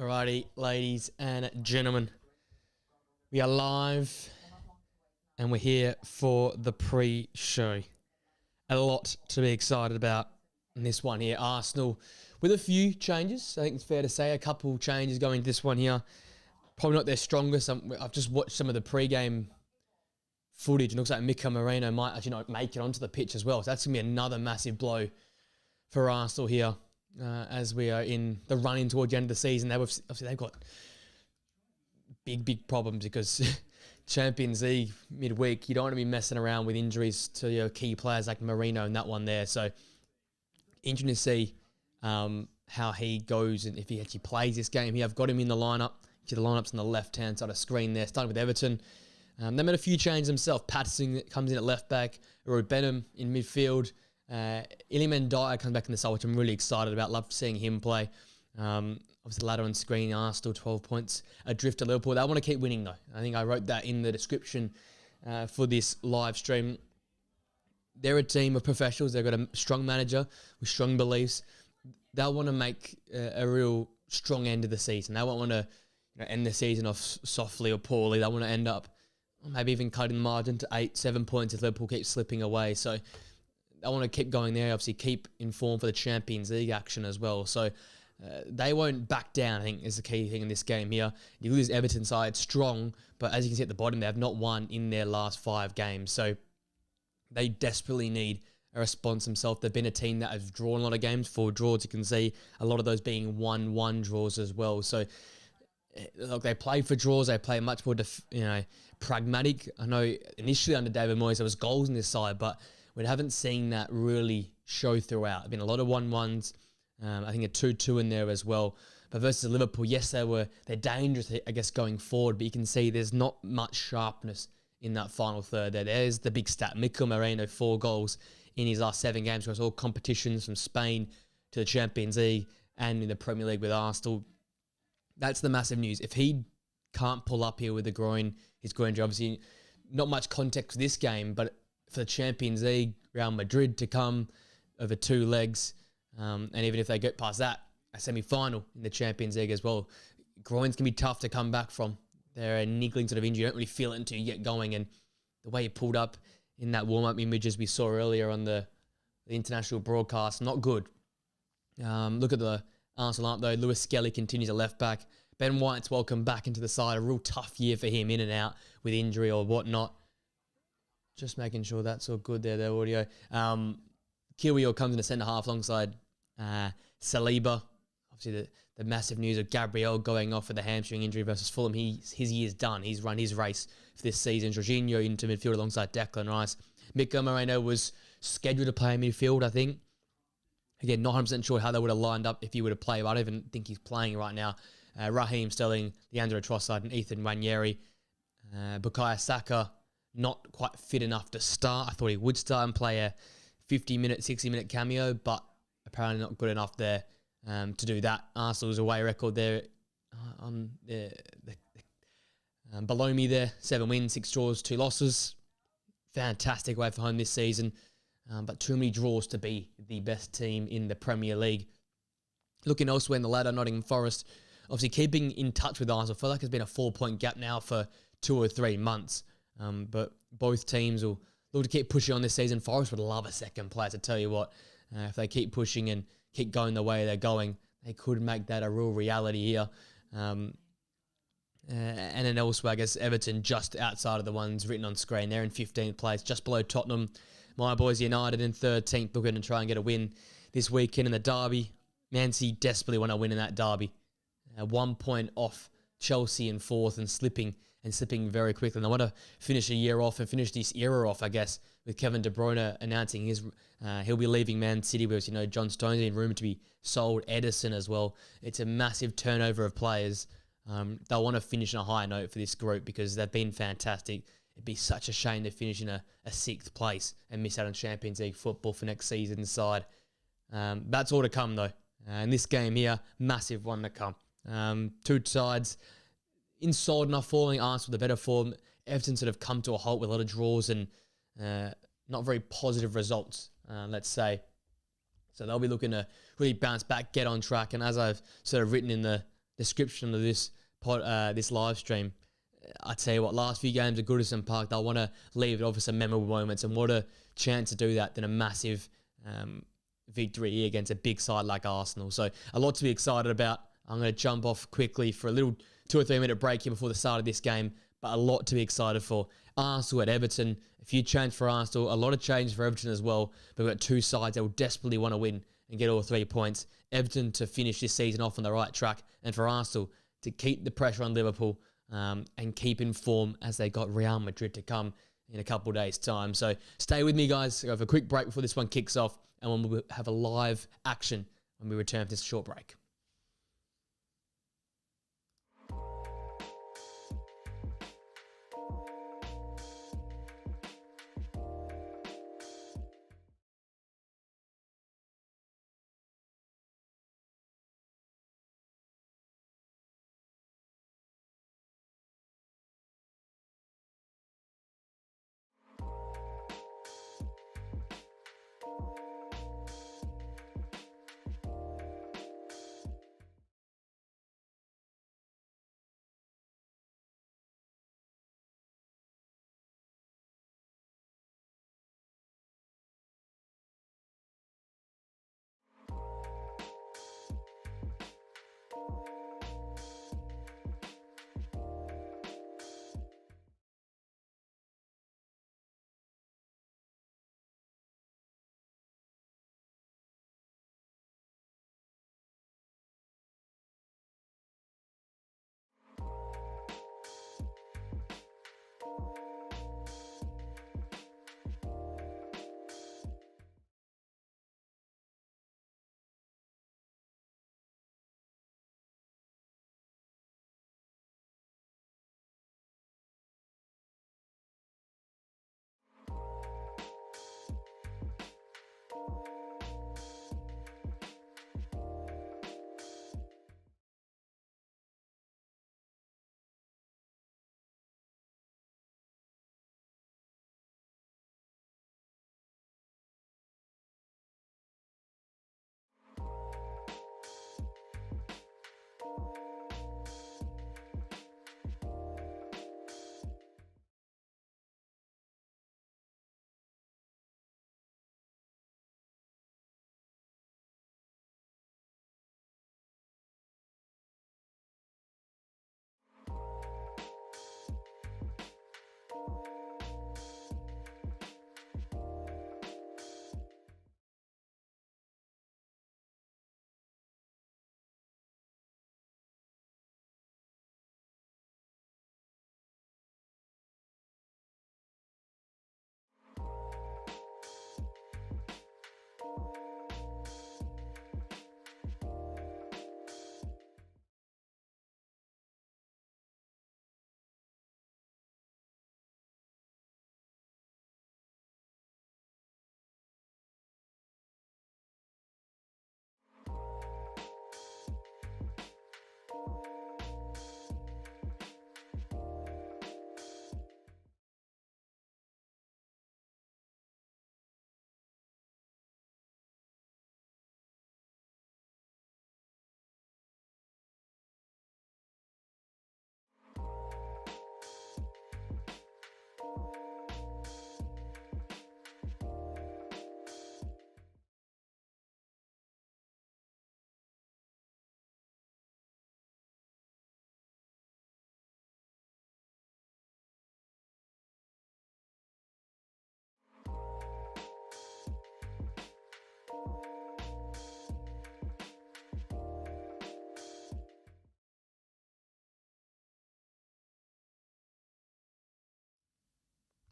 Alrighty, ladies and gentlemen, we are live and we're here for the pre-show. A lot to be excited about in this one here. Arsenal with a few changes. I think it's fair to say a couple changes going into this one here. Probably not their strongest. I've just watched some of the pre-game footage and it looks like Mika Moreno might actually not make it onto the pitch as well. So that's going to be another massive blow for Arsenal here. As we are in the run-in towards the end of the season. Obviously they've got big problems because Champions League midweek, you don't want to be messing around with injuries to your key players like Marino and that one there. So interesting to see how he goes and if he actually plays this game here. I've got him in the lineup. The lineup's on the left-hand side of the screen there, starting with Everton. They made a few changes themselves. Patterson comes in at left-back, Roy Benham in midfield. Iliman Dyer comes back in the side, which I'm really excited about. Love seeing him play. Obviously, the ladder on screen, Arsenal 12 points adrift to Liverpool. They want to keep winning, though. I think I wrote that in the description for this live stream. They're a team of professionals. They've got a strong manager with strong beliefs. They'll want to make a real strong end of the season. They won't want to end the season off softly or poorly. They want to end up maybe even cutting the margin to 8-7 points if Liverpool keeps slipping away. So I want to keep going there, obviously keep informed for the Champions League action as well. So they won't back down, I think, is the key thing in this game here. You lose Everton side strong, but as you can see at the bottom, they have not won in their last 5 games. So they desperately need a response themselves. They've been a team that has drawn a lot of games, 4 draws. You can see a lot of those being 1-1 draws as well. So look, they play for draws. They play much more, pragmatic. I know initially under David Moyes there was goals in this side, but we haven't seen that really show throughout. There's been a lot of 1-1s. I think a 2-2 in there as well. But versus Liverpool, yes, they're dangerous, I guess, going forward. But you can see there's not much sharpness in that final third there. There's the big stat. Mika Moreno, 4 goals in his last 7 games across all competitions from Spain to the Champions League and in the Premier League with Arsenal. That's the massive news. If he can't pull up here with his groin injury, obviously not much context for this game, but for the Champions League, Real Madrid to come over 2 legs, and even if they get past that, a semi-final in the Champions League as well. Groins can be tough to come back from. They're a niggling sort of injury. You don't really feel it until you get going, and the way he pulled up in that warm-up images we saw earlier on the international broadcast, not good. Look at the Arsenal lineup though. Lewis Skelly continues at left-back. Ben White's welcome back into the side. A real tough year for him in and out with injury or whatnot. Just making sure that's all good there, the audio. Kiwior comes in the centre half alongside Saliba. Obviously, the massive news of Gabriel going off with the hamstring injury versus Fulham. His year's done. He's run his race for this season. Jorginho into midfield alongside Declan Rice. Mika Moreno was scheduled to play in midfield, I think. Again, not 100% sure how they would have lined up if he would have played, but I don't even think he's playing right now. Raheem Sterling, Leandro Trossard, and Ethan Nwaneri. Bukayo Saka, not quite fit enough to start. I thought he would start and play a 50-minute, 60-minute cameo, but apparently not good enough there to do that. Arsenal's away record there on below me there. 7 wins, 6 draws, 2 losses. Fantastic way for home this season, but too many draws to be the best team in the Premier League. Looking elsewhere in the ladder, Nottingham Forest, obviously keeping in touch with Arsenal. I feel like there's been a 4-point gap now for 2 or 3 months. But both teams will look to keep pushing on this season. Forest would love a second place, I tell you what. If they keep pushing and keep going the way they're going, they could make that a real reality here. And then elsewhere, I guess Everton just outside of the ones written on screen. They're in 15th place, just below Tottenham. My boys United in 13th, looking to try and get a win this weekend in the derby. Man City desperately want to win in that derby. 1 point off Chelsea in 4th and slipping very quickly. And I want to finish a year off and finish this era off, I guess, with Kevin De Bruyne announcing he'll be leaving Man City. Whereas, John Stones in rumoured to be sold, Edison as well. It's a massive turnover of players. They'll want to finish on a high note for this group because they've been fantastic. It'd be such a shame to finish in a 6th place and miss out on Champions League football for next season's side. That's all to come though. And this game here, massive one to come. 2 sides in solid enough form. Arsenal with the better form. Everton sort of come to a halt with a lot of draws and not very positive results, let's say. So they'll be looking to really bounce back, get on track. And as I've sort of written in the description of this this live stream, I tell you what, last few games at Goodison Park, they'll want to leave it off with some memorable moments, and what a chance to do that than a massive victory here against a big side like Arsenal. So a lot to be excited about. I'm going to jump off quickly for a little 2 or 3 minute break here before the start of this game, but a lot to be excited for. Arsenal at Everton, a few change for Arsenal, a lot of change for Everton as well, but we've got two sides that will desperately want to win and get all 3 points. Everton to finish this season off on the right track, and for Arsenal to keep the pressure on Liverpool and keep in form as they got Real Madrid to come in a couple of days' time. So stay with me, guys. I'll have a quick break before this one kicks off, and we'll have a live action when we return from this short break.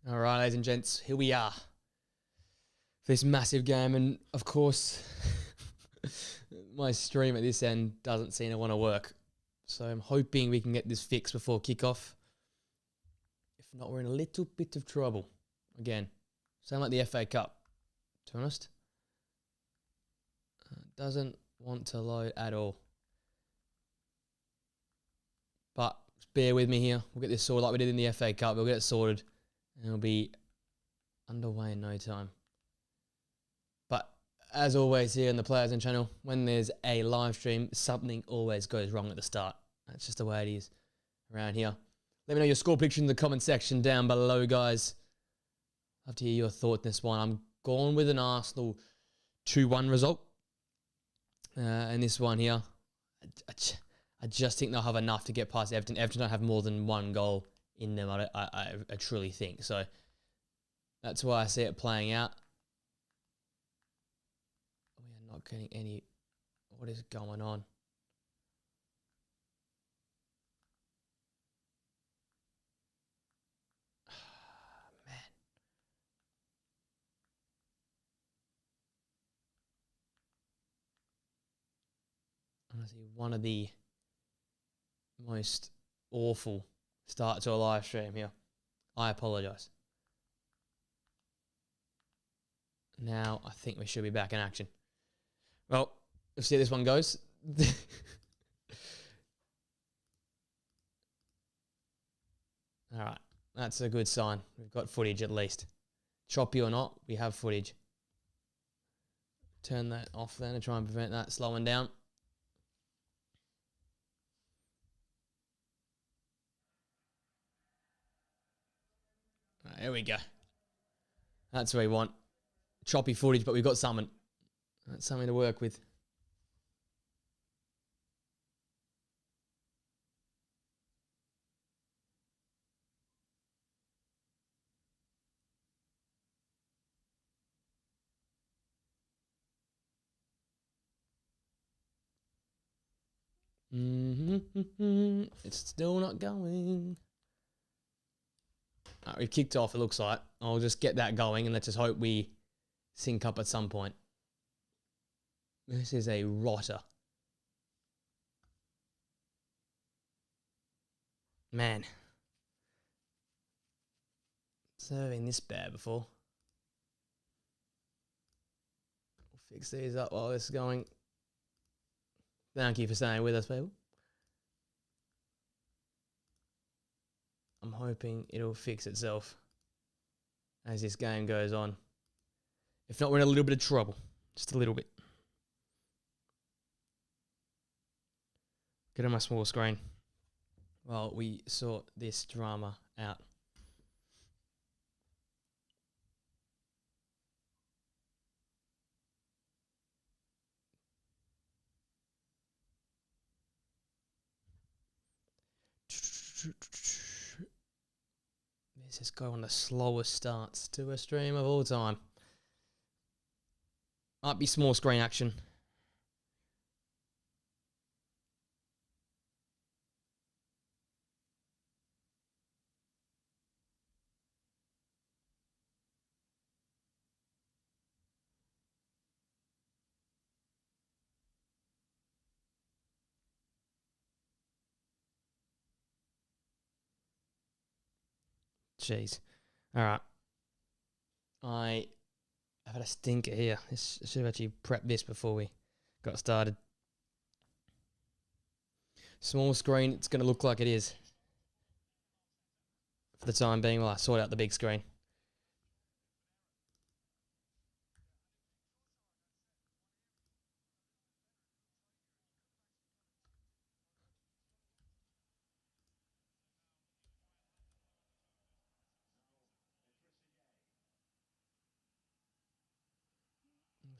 All right, ladies and gents, here we are for this massive game. And of course, my stream at this end doesn't seem to want to work. So I'm hoping we can get this fixed before kickoff. If not, we're in a little bit of trouble. Again, sound like the FA Cup, to be honest. Doesn't want to load at all. But bear with me here. We'll get this sorted like we did in the FA Cup. We'll get it sorted. And it'll be underway in no time. But as always here in the Players and channel, when there's a live stream, something always goes wrong at the start. That's just the way it is around here. Let me know your score prediction in the comment section down below, guys. Love to hear your thoughts on this one. I'm going with an Arsenal 2-1 result. And this one here, I just think they'll have enough to get past Everton. Everton don't have more than one goal in them, I truly think. So that's why I see it playing out. We are not getting any... What is going on? Man. Honestly, one of the most awful start to a live stream here. I apologise. Now I think we should be back in action. Well, let's see how this one goes. All right, that's a good sign. We've got footage at least. Choppy or not, we have footage. Turn that off then to try and prevent that slowing down. All right, here we go. That's what we want. Choppy footage, but we've got something. That's something to work with. It's still not going. All right, we've kicked off, it looks like. I'll just get that going and let's just hope we sync up at some point. This is a rotter. Man. It's never been this bad before. We'll fix these up while this is going. Thank you for staying with us, people. I'm hoping it'll fix itself as this game goes on. If not, we're in a little bit of trouble. Just a little bit. Get on my small screen while we sort this drama out. This is going on the slowest starts to a stream of all time. Might be small screen action. Jeez. All right. I have had a stinker here. I should have actually prepped this before we got started. Small screen, it's going to look like it is. For the time being, while I sort out the big screen.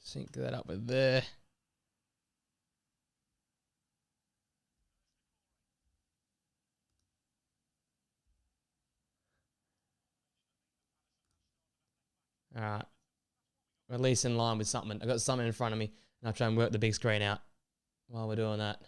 Sync that up with there. All right. We're at least in line with something. I've got something in front of me, and I'll try and work the big screen out while we're doing that.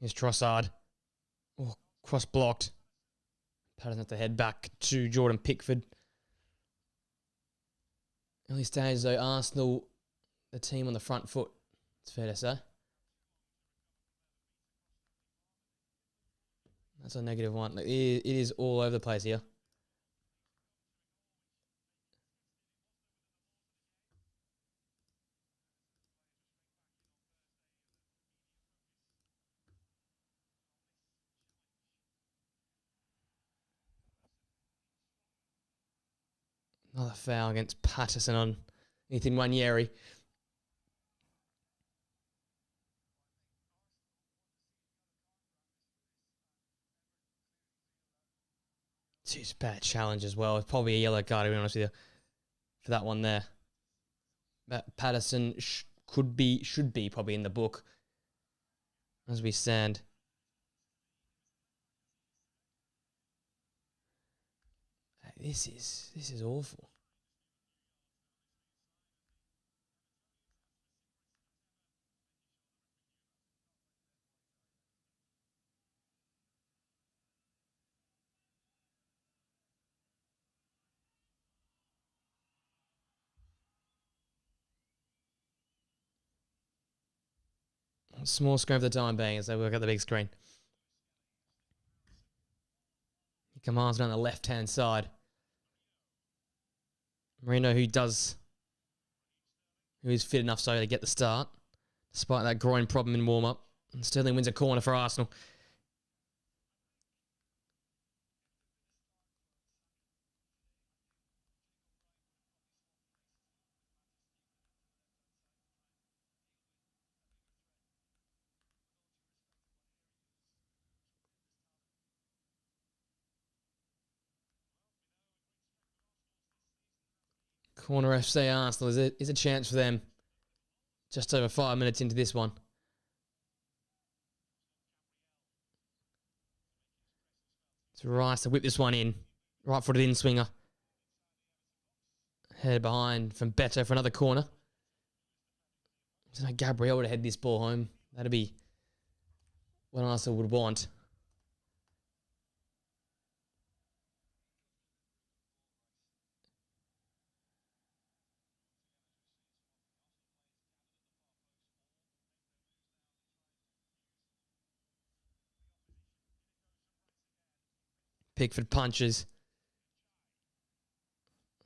Here's Trossard. Oh, cross blocked. Patterson have to head back to Jordan Pickford. Early stage though, Arsenal, the team on the front foot, it's fair to say. That's a -1. It is all over the place here. Another foul against Patterson on Ethan Wanyeri. It's a bad challenge as well. It's probably a yellow card, to be honest with you, for that one there. But Patterson should be probably in the book as we stand. This is awful. Small screen for the time being as they work out the big screen. He commands on the left-hand side. Marino, who is fit enough so to get the start, despite that groin problem in warm-up. And Sterling wins a corner for Arsenal. Corner FC Arsenal is a chance for them. Just over 5 minutes into this one. It's Rice to whip this one in. Right-footed in-swinger. Head behind from Beto for another corner. So Gabriel to head this ball home. That'd be what Arsenal would want. Pickford punches.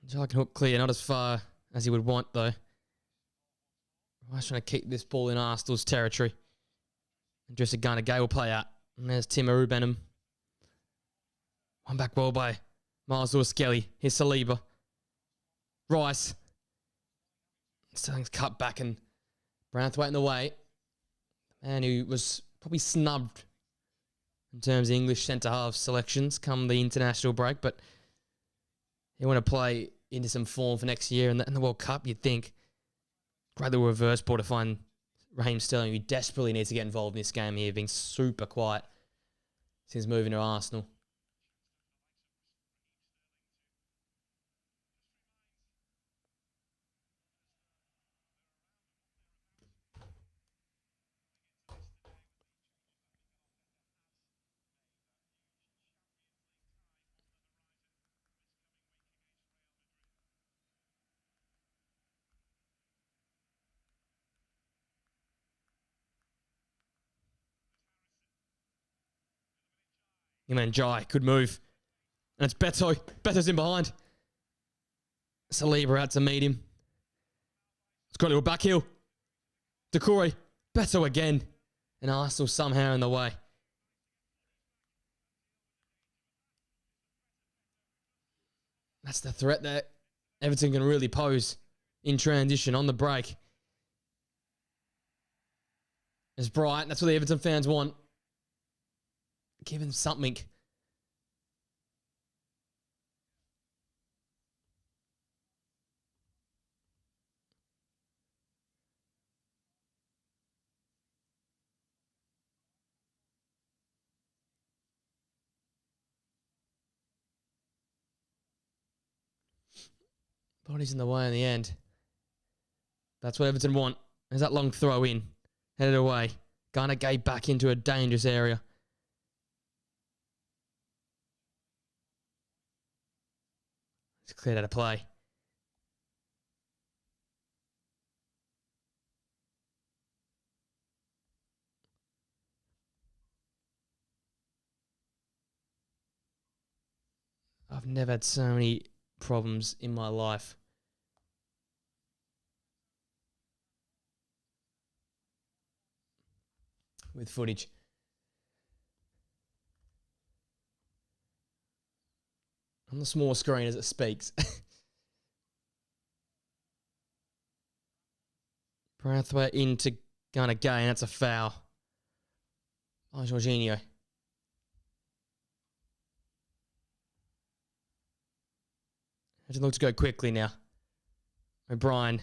Jai can hook clear, not as far as he would want though. Rice trying to keep this ball in Arsenal's territory. And just a Gunner Gay will play out. And there's Tim Arubenham. One back well by Miles Lewis-Skelly. Here's Saliba. Rice. Sterling's cut back and Branthwaite in the way. The man who was probably snubbed in terms of English centre-half selections come the international break, but he want to play into some form for next year and the World Cup, you'd think. Great little reverse ball to find Raheem Sterling, who desperately needs to get involved in this game here, being super quiet since moving to Arsenal. Man, Jai, good move. And it's Beto. Beto's in behind. Saliba out to meet him. It's got a little back heel. Decore. Beto again. And Arsenal somehow in the way. That's the threat that Everton can really pose in transition on the break. It's bright. That's what the Everton fans want. Give him something. Body's in the way in the end. That's what Everton want. There's that long throw in. Headed away. Garner Gay back into a dangerous area. It's cleared out of play. never had so many problems in my life. With footage. On the small screen as it speaks. Brathwaite into Gunnar Gay, and that's a foul. Oh, Jorginho. It looks to go quickly now. O'Brien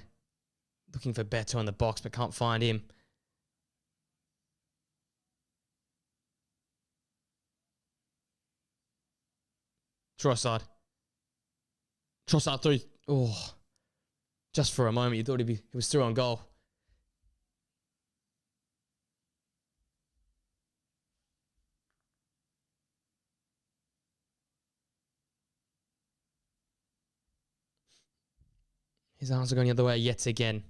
looking for Beto in the box, but can't find him. Trossard through. Oh, just for a moment, you thought he was through on goal. His arms are going the other way yet again.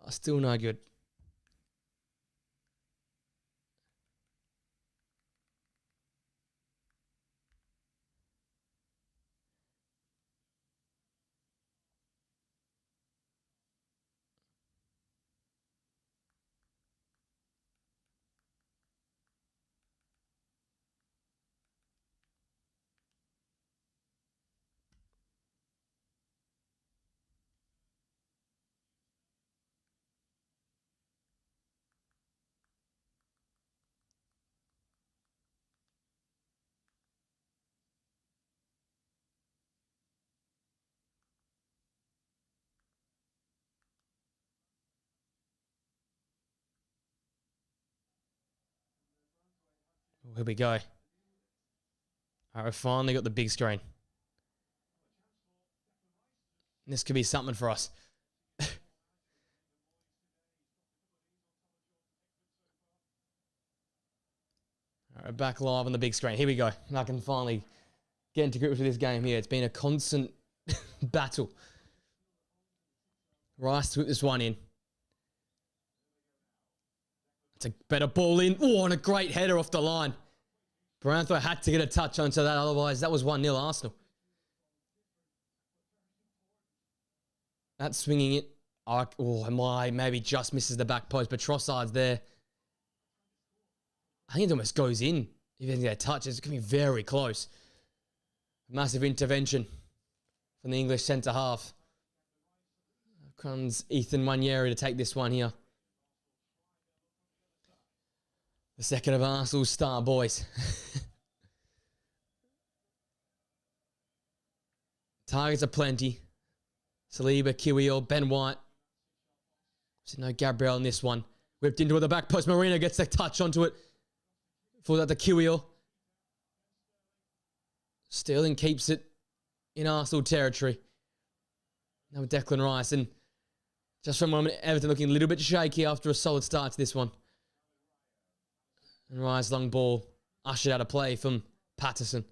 Oh, still no good. Oh, here we go. All right, we've finally got the big screen. This could be something for us. All right, back live on the big screen. Here we go. And I can finally get into grips with this game here. It's been a constant battle. Rice to whip this one in. It's a better ball in. Oh, and a great header off the line. Brathwaite had to get a touch onto that. Otherwise, that was 1-0 Arsenal. That's swinging it. Oh, maybe just misses the back post, but Trossard's there. I think it almost goes in. If he doesn't get a touch, it's going to be very close. Massive intervention from the English centre-half. Comes Ethan Wanyeri to take this one here. The second of Arsenal's star boys. Targets are plenty. Saliba, Kiwior, Ben White. No Gabriel in this one. Whipped into the back post. Marino gets the touch onto it. Falls out to Kiwior. Sterling keeps it in Arsenal territory. Now with Declan Rice. And just for a moment, Everton looking a little bit shaky after a solid start to this one. And Rice, long ball, ushered out of play from Patterson.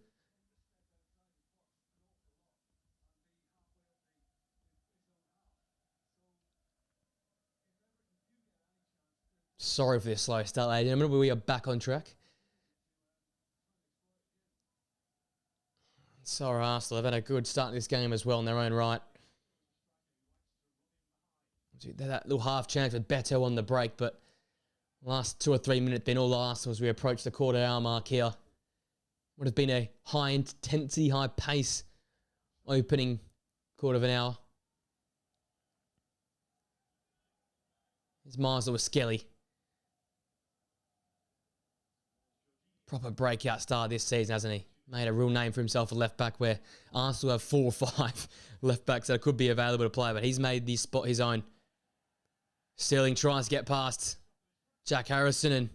Sorry for this slow start, ladies. Remember, we are back on track. So are Arsenal. They've had a good start to this game as well in their own right. That little half chance with Beto on the break, but last 2 or 3 minutes been all Arsenal as we approach the quarter hour mark here. Would have been a high intensity, high pace opening quarter of an hour. It's Marcel with Skelly. Proper breakout star this season, hasn't he? Made a real name for himself at left back, where Arsenal have 4 or 5 left backs that could be available to play, but he's made this spot his own. Sterling tries to get past Jack Harrison, and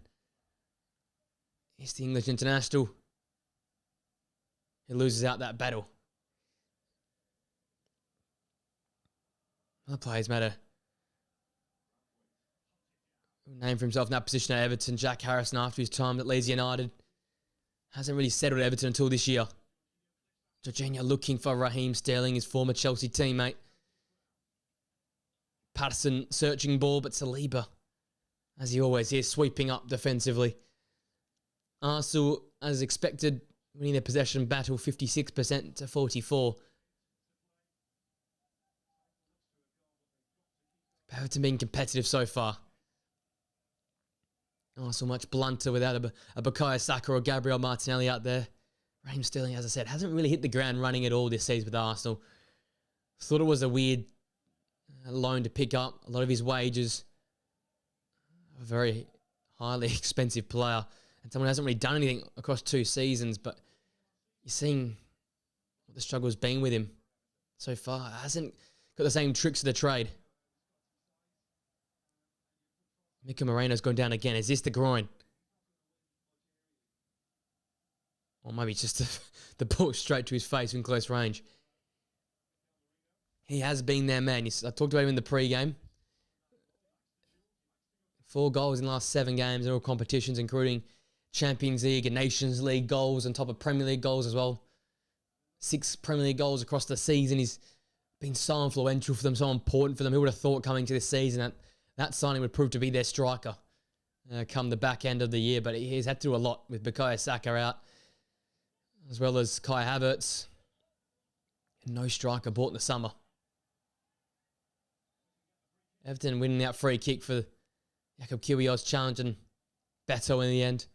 he's the English international. He loses out that battle. Other players made a name for himself in that position at Everton. Jack Harrison, after his time at Leeds United, hasn't really settled at Everton until this year. Jorginho looking for Raheem Sterling, his former Chelsea teammate. Patterson searching ball, but Saliba, as he always is, sweeping up defensively. Arsenal, as expected, winning their possession battle 56% to 44%. Everton being competitive so far. Arsenal much blunter without a Bukayo Saka or Gabriel Martinelli out there. Raheem Sterling, as I said, hasn't really hit the ground running at all this season with Arsenal. Thought it was a weird loan to pick up. A lot of his wages. A very highly expensive player. And someone who hasn't really done anything across 2 seasons. But you're seeing what the struggle's been with him so far. Hasn't got the same tricks of the trade. Mika Moreno's gone down again. Is this the groin? Or maybe just the ball straight to his face in close range. He has been their man. I talked about him in the pre-game. 4 goals in the last 7 games in all competitions, including Champions League and Nations League goals on top of Premier League goals as well. 6 Premier League goals across the season. He's been so influential for them, so important for them. Who would have thought coming to this season that signing would prove to be their striker come the back end of the year. But he's had to do a lot with Bukayo Saka out, as well as Kai Havertz. And no striker bought in the summer. Everton winning that free kick for Jakub Kiwior's challenge and Beto in the end.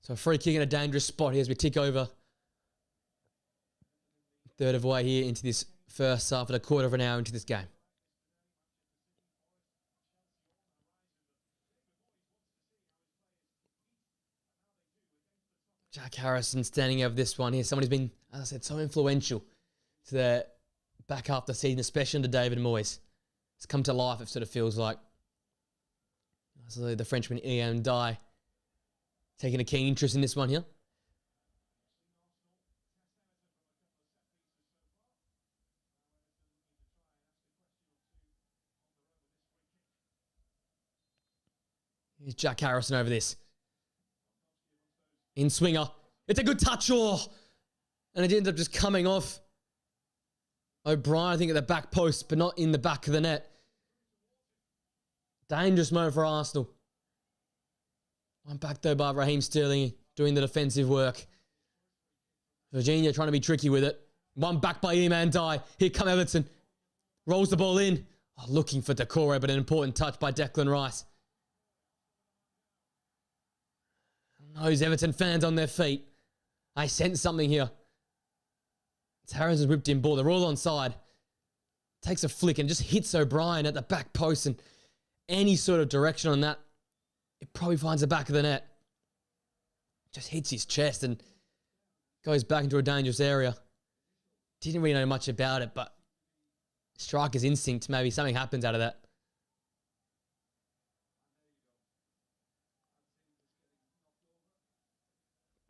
So a free kick in a dangerous spot here as we tick over third of the way here into this first half and a quarter of an hour into this game. Jack Harrison standing over this one here. Someone who's been, as I said, so influential to the back half of the season, especially under David Moyes. It's come to life, it sort of feels like. So the Frenchman Ian Dye taking a keen interest in this one here. Here's Jack Harrison over this. In swinger. It's a good touch. Oh, and it ends up just coming off O'Brien, I think, at the back post, but not in the back of the net. Dangerous moment for Arsenal. One back though by Raheem Sterling doing the defensive work. Virginia trying to be tricky with it. One back by Iman Dye. Here come Everton. Rolls the ball in. Oh, looking for Decore, but an important touch by Declan Rice. Those Everton fans on their feet. I sense something here. It's Harrison's whipped in ball. They're all onside. Takes a flick and just hits O'Brien at the back post, and any sort of direction on that, it probably finds the back of the net. Just hits his chest and goes back into a dangerous area. Didn't really know much about it, but striker's instinct, maybe something happens out of that.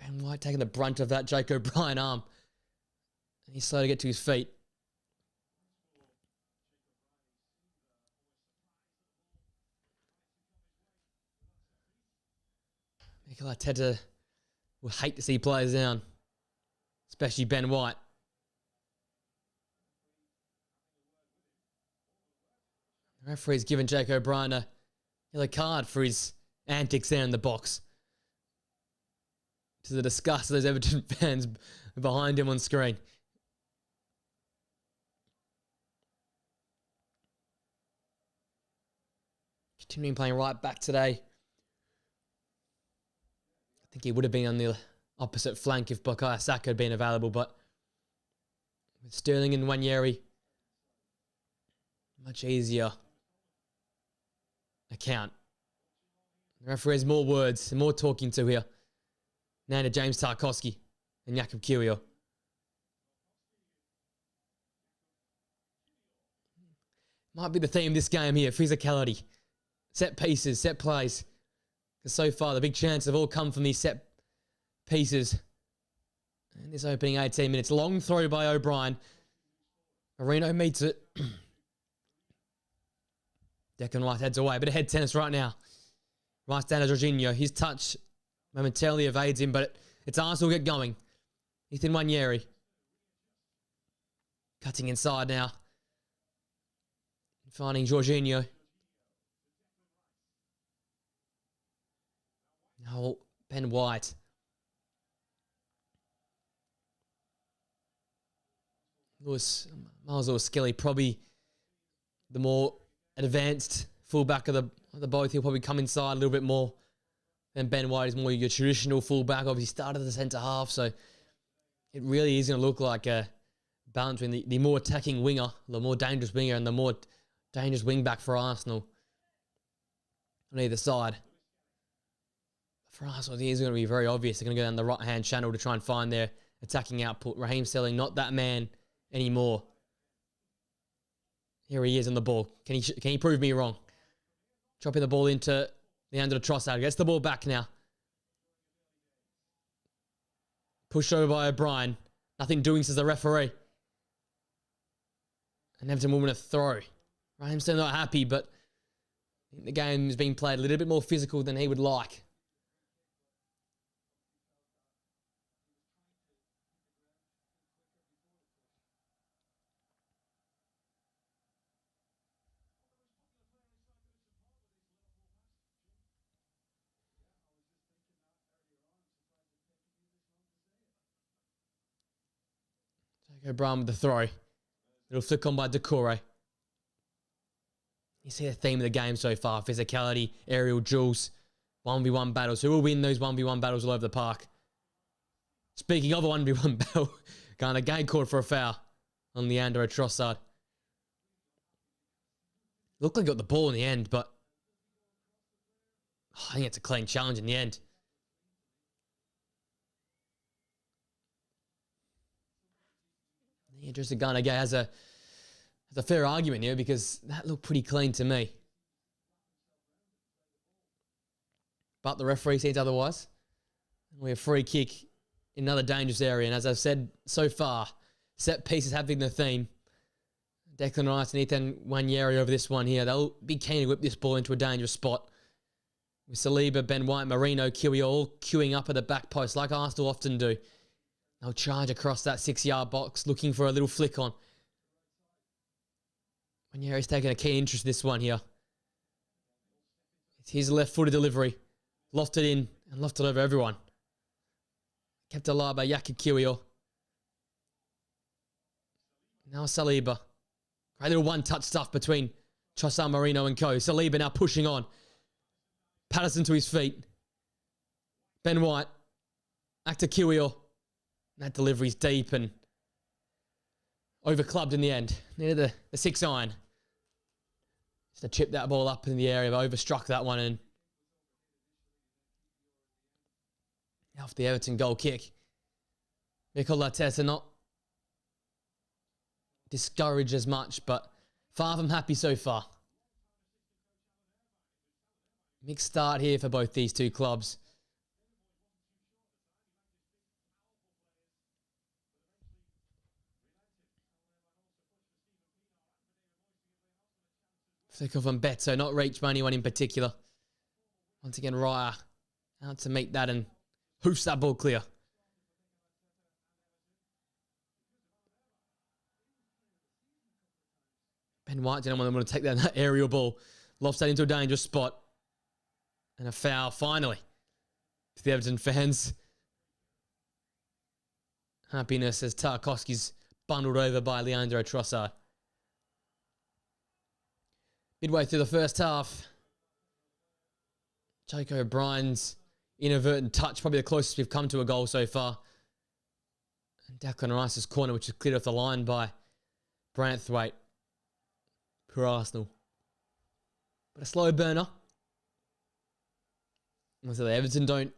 Ben White taking the brunt of that Jake O'Brien arm. And he's slow to get to his feet. Mikel Arteta will hate to see players down, especially Ben White. The referee's given Jake O'Brien a yellow card for his antics there in the box. To the disgust of those Everton fans behind him on screen. Continuing playing right back today. I think he would have been on the opposite flank if Bukayo Saka had been available, but with Sterling and Nwaneri, much easier account. The referee has more words and more talking to here. Now to James Tarkowski and Jakub Kiwior. Might be the theme of this game here, physicality. Set pieces, set plays. Because so far the big chances have all come from these set pieces. And this opening 18 minutes. Long throw by O'Brien. Marino meets it. Declan Rice heads away. Bit of head tennis right now. Rice down to Jorginho. His touch momentarily evades him, but it's Arsenal get going. Ethan Nwaneri. Cutting inside now. Finding Jorginho. Oh, Ben White. Miles Lewis-Skelly, probably the more advanced fullback of the both. He'll probably come inside a little bit more than Ben White. Is more your traditional fullback. Obviously started as a centre half, so it really is going to look like a balance between the more attacking winger, the more dangerous winger, and the more dangerous wing back for Arsenal on either side. For Arsenal, it is going to be very obvious. They're going to go down the right-hand channel to try and find their attacking output. Raheem Sterling, not that man anymore. Here he is on the ball. Can he prove me wrong? Dropping the ball into Leandro Trossard. Gets the ball back now. Pushed over by O'Brien. Nothing doing, says the referee. And Everton will win a throw. Raheem Sterling not happy, but I think the game is being played a little bit more physical than he would like. O'Brien with the throw. Little flick on by Decore. You see the theme of the game so far. Physicality, aerial duels, 1v1 battles. Who will win those 1v1 battles all over the park? Speaking of a 1v1 battle, going again called for a foul on Leandro Trossard. Looked like he got the ball in the end, but I think it's a clean challenge in the end. Yeah, Idrissa Gana Gueye has a fair argument here because that looked pretty clean to me. But the referee says otherwise. We have free kick in another dangerous area. And as I've said so far, set pieces have been the theme. Declan Rice and Ethan Nwaneri over this one here. They'll be keen to whip this ball into a dangerous spot. With Saliba, Ben White, Marino, Kiwi all queuing up at the back post like Arsenal often do. They'll charge across that 6-yard box looking for a little flick on. Nwaneri's taking a keen interest in this one here. It's his left-footed delivery. Lofted in and lofted over everyone. Kept alive by Yaki Kiwior. Now Saliba. Great little one-touch stuff between Trossard, Marino and co. Saliba now pushing on. Patterson to his feet. Ben White. Back to Kiwior. That delivery's deep and over-clubbed in the end. Needed the 6-iron. Just to chip that ball up in the area, but overstruck that one and off the Everton goal kick. Mikel Arteta not discouraged as much, but far from happy so far. Mixed start here for both these two clubs. Flick off on Beto, not reached by anyone in particular. Once again, Raya out to meet that and hoofs that ball clear. Ben White didn't want to take that aerial ball. Lofts that into a dangerous spot. And a foul, finally. To the Everton fans. Happiness as Tarkowski's bundled over by Leandro Trossard. Midway through the first half. Jake O'Brien's inadvertent touch, probably the closest we've come to a goal so far. And Declan Rice's corner, which is cleared off the line by Branthwaite. Poor Arsenal. But a slow burner. So the Everton don't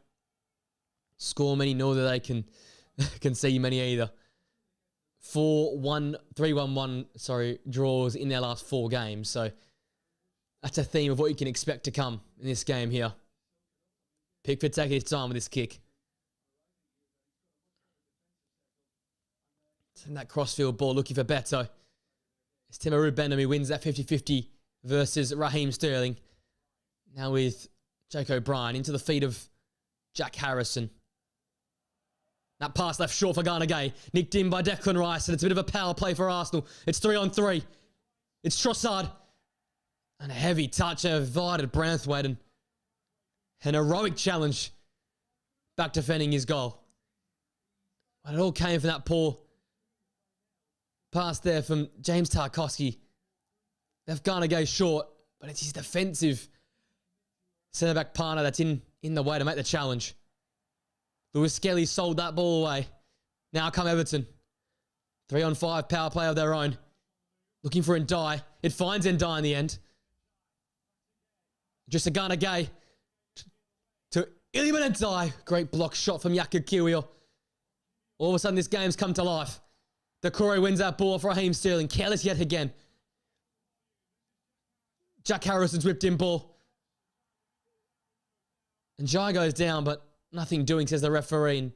score many, nor do they can see many either. 3-1-1 draws in their last 4 games. So that's a theme of what you can expect to come in this game here. Pickford taking his time with this kick. Send that crossfield ball looking for Beto. It's Timaru Benham who wins that 50-50 versus Raheem Sterling. Now with Jake O'Brien into the feet of Jack Harrison. That pass left short for Gana Gueye. Nicked in by Declan Rice, and it's a bit of a power play for Arsenal. It's 3-on-3. It's Trossard. And a heavy touch invited Branthwaite, and an heroic challenge back defending his goal. But it all came from that poor pass there from James Tarkowski. They've gone to go short, but it's his defensive centre-back partner that's in the way to make the challenge. Lewis Skelly sold that ball away. Now come Everton. 3-on-5 power play of their own. Looking for Ndiaye. It finds Ndiaye in the end. Just a Ghana Gay to Iliman Ndiaye. Great block shot from Yaka Kiwior. All of a sudden, this game's come to life. The Corey wins that ball for Raheem Sterling. Careless yet again. Jack Harrison's whipped in ball. And Jai goes down, but nothing doing, says the referee. And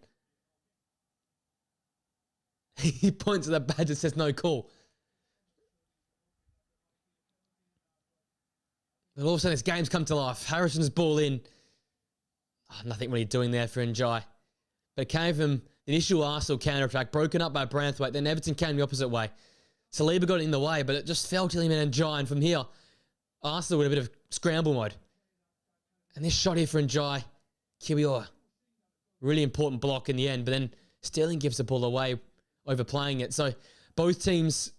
he points at the badge and says no call. But all of a sudden, this game's come to life. Harrison's ball in. Oh, nothing really doing there for Ndiaye. But it came from the initial Arsenal counter-attack, broken up by Branthwaite. Then Everton came the opposite way. Saliba got in the way, but it just fell to him and Ndiaye. And from here, Arsenal with a bit of scramble mode. And this shot here for Ndiaye. Kiwior. Really important block in the end. But then Sterling gives the ball away, overplaying it. So both teams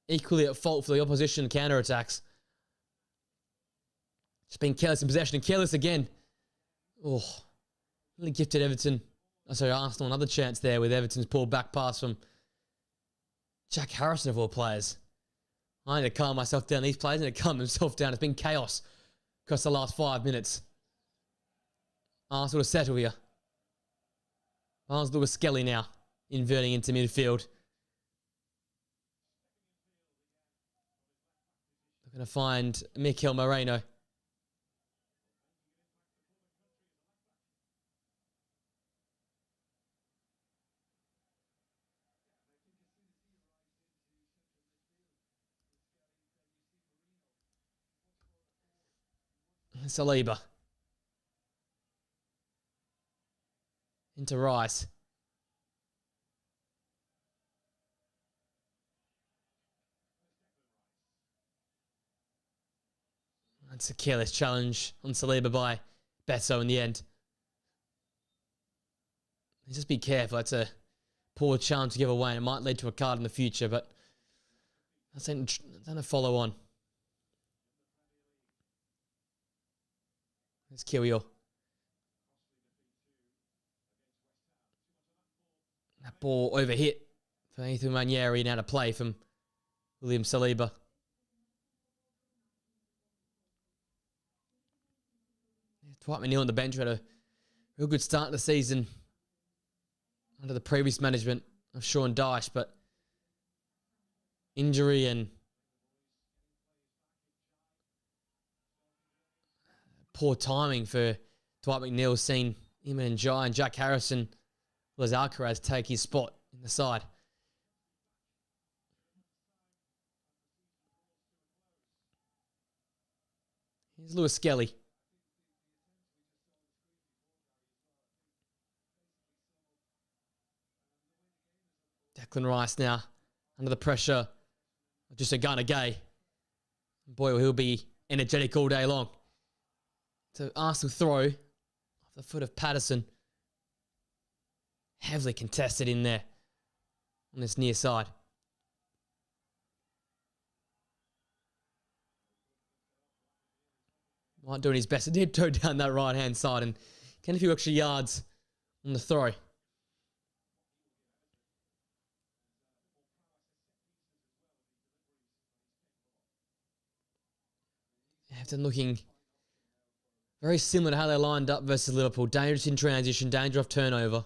equally at fault for the opposition counter-attacks. Just being careless in possession and careless again. Oh, really gifted Everton. Oh, sorry, Arsenal another chance there with Everton's pulled back pass from Jack Harrison of all players. I need to calm myself down. These players need to calm themselves down. It's been chaos across the last 5 minutes. Arsenal to settle here. Arsenal with Skelly now, inverting into midfield. They're going to find Mikel Moreno. Saliba. Into Rice. That's a careless challenge on Saliba by Beto in the end. Just be careful. That's a poor chance to give away, and it might lead to a card in the future, but that's going to follow on. There's Kiwior. That ball overhit for Ethan Ranieri now to play from William Saliba. Dwight McNeil on the bench had a real good start to the season under the previous management of Sean Dyche, but injury and poor timing for Dwight McNeil, seen him and Jai and Jack Harrison as Alcaraz take his spot in the side. Here's Lewis Skelly. Declan Rice now under the pressure of just a Ghana Gay. Boy, he'll be energetic all day long. So Arsenal throw off the foot of Patterson. Heavily contested in there on this near side. White doing his best. It did go down that right-hand side and get a few extra yards on the throw. Everton looking very similar to how they lined up versus Liverpool. Dangerous in transition, danger off turnover.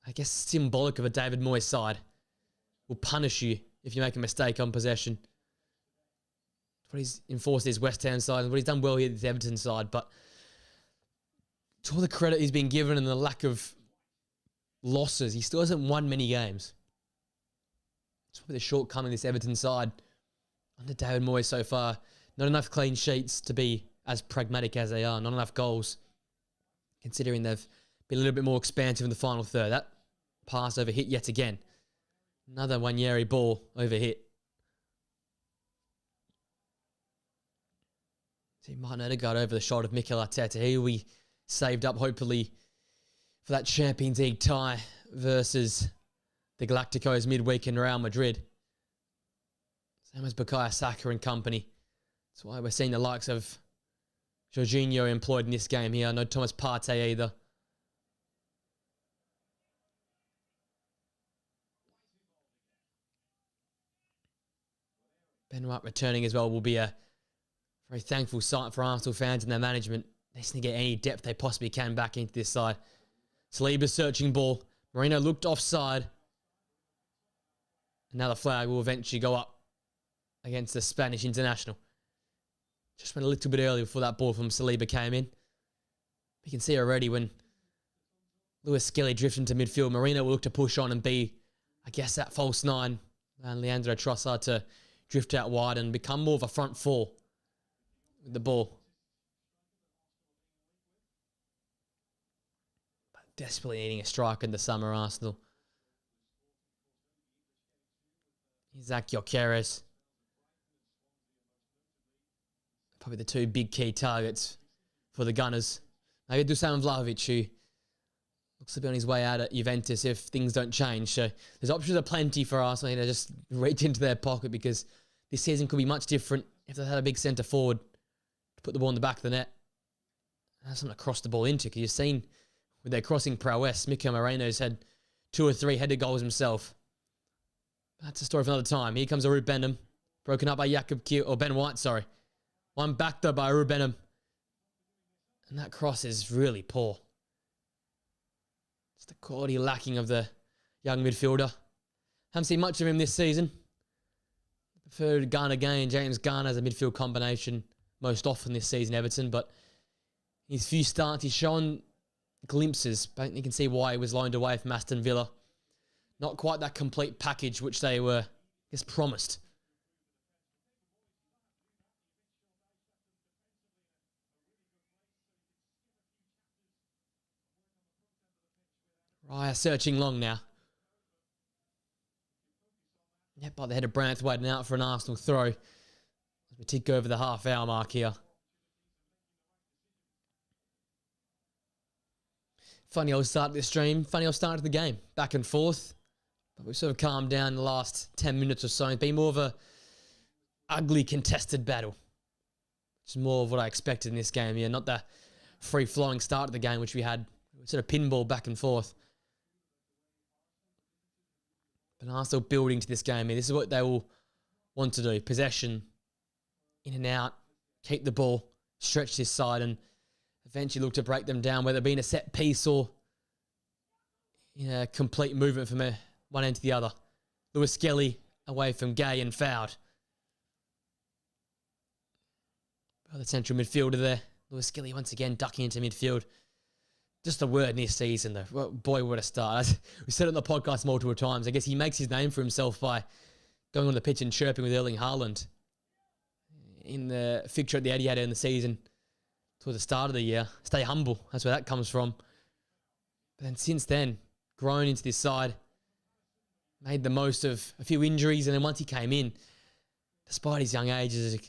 I guess symbolic of a David Moyes side. Will punish you if you make a mistake on possession. What he's enforced his West Ham side and what he's done well here at the Everton side. But to all the credit he's been given and the lack of losses, he still hasn't won many games. It's probably the shortcoming of this Everton side under David Moyes so far. Not enough clean sheets to be as pragmatic as they are. Not enough goals, considering they've been a little bit more expansive in the final third. That pass overhit yet again. Another Wanyeri ball overhit. So he might not have got over the shot of Mikel Arteta. He will be saved up, hopefully, for that Champions League tie versus the Galacticos midweek in Real Madrid. Same as Bukayo Saka and company. That's why we're seeing the likes of Jorginho employed in this game here. No Thomas Partey either. Ben White returning as well will be a very thankful sight for Arsenal fans and their management. They just need to get any depth they possibly can back into this side. Saliba's searching ball. Moreno looked offside. And now the flag will eventually go up against the Spanish international. Just went a little bit early before that ball from Saliba came in. You can see already when Lewis Skelly drifts into midfield, Moreno will look to push on and be, I guess, that false nine. And Leandro Trossard to drift out wide and become more of a front four with the ball. But desperately needing a striker in the summer, Arsenal. Isaac Gyökeres. Probably the two big key targets for the Gunners. Maybe Dusan Vlahovic, who looks to be on his way out at Juventus if things don't change. So there's options aplenty for Arsenal to just reach into their pocket, because this season could be much different if they had a big centre forward to put the ball in the back of the net. That's something to cross the ball into, because you've seen with their crossing prowess, Mikel Moreno's had 2 or 3 headed goals himself. That's a story for another time. Here comes Aru Benham, broken up by Ben White, sorry. One back though by Aru Benham. And that cross is really poor. It's the quality lacking of the young midfielder. Haven't seen much of him this season. Preferred Garner Gain, James Garner as a midfield combination most often this season, Everton. But his few starts, he's shown glimpses. But you can see why he was loaned away from Aston Villa. Not quite that complete package which they were, I guess, promised. Raya searching long now. Yep, by the head of Branthwaite and out for an Arsenal throw. As we tick over the half-hour mark here. Funny old start to the stream. Funny old start to the game. Back and forth. But we've sort of calmed down in the last 10 minutes or so. It's been more of a ugly contested battle. Which is more of what I expected in this game here. Not the free-flowing start of the game which we had. Sort of pinball back and forth. But Arsenal building to this game here. This is what they will want to do. Possession, in and out, keep the ball, stretch this side, and eventually look to break them down, whether it be in a set piece or in a complete movement from one end to the other. Lewis Skelly away from Gay and fouled. By the central midfielder there. Lewis Skelly once again ducking into midfield. Just a word in this season, though. Well, boy, what a start. We said it on the podcast multiple times. I guess he makes his name for himself by going on the pitch and chirping with Erling Haaland in the fixture at the Etihad in the season towards the start of the year. Stay humble. That's where that comes from. But then since then, grown into this side, made the most of a few injuries, and then once he came in, despite his young age, has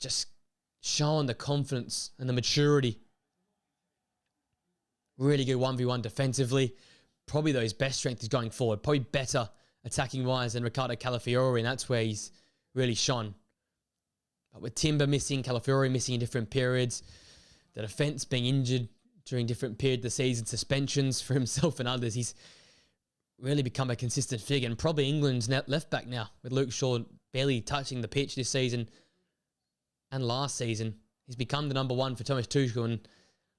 just shown the confidence and the maturity. Really good 1v1 defensively. Probably though his best strength is going forward. Probably better attacking-wise than Ricardo Calafiori, and that's where he's really shone. But with Timber missing, Calafiori missing in different periods, the defence being injured during different periods of the season, suspensions for himself and others, he's really become a consistent figure, and probably England's left back now, with Luke Shaw barely touching the pitch this season and last season. He's become the number one for Thomas Tuchel, and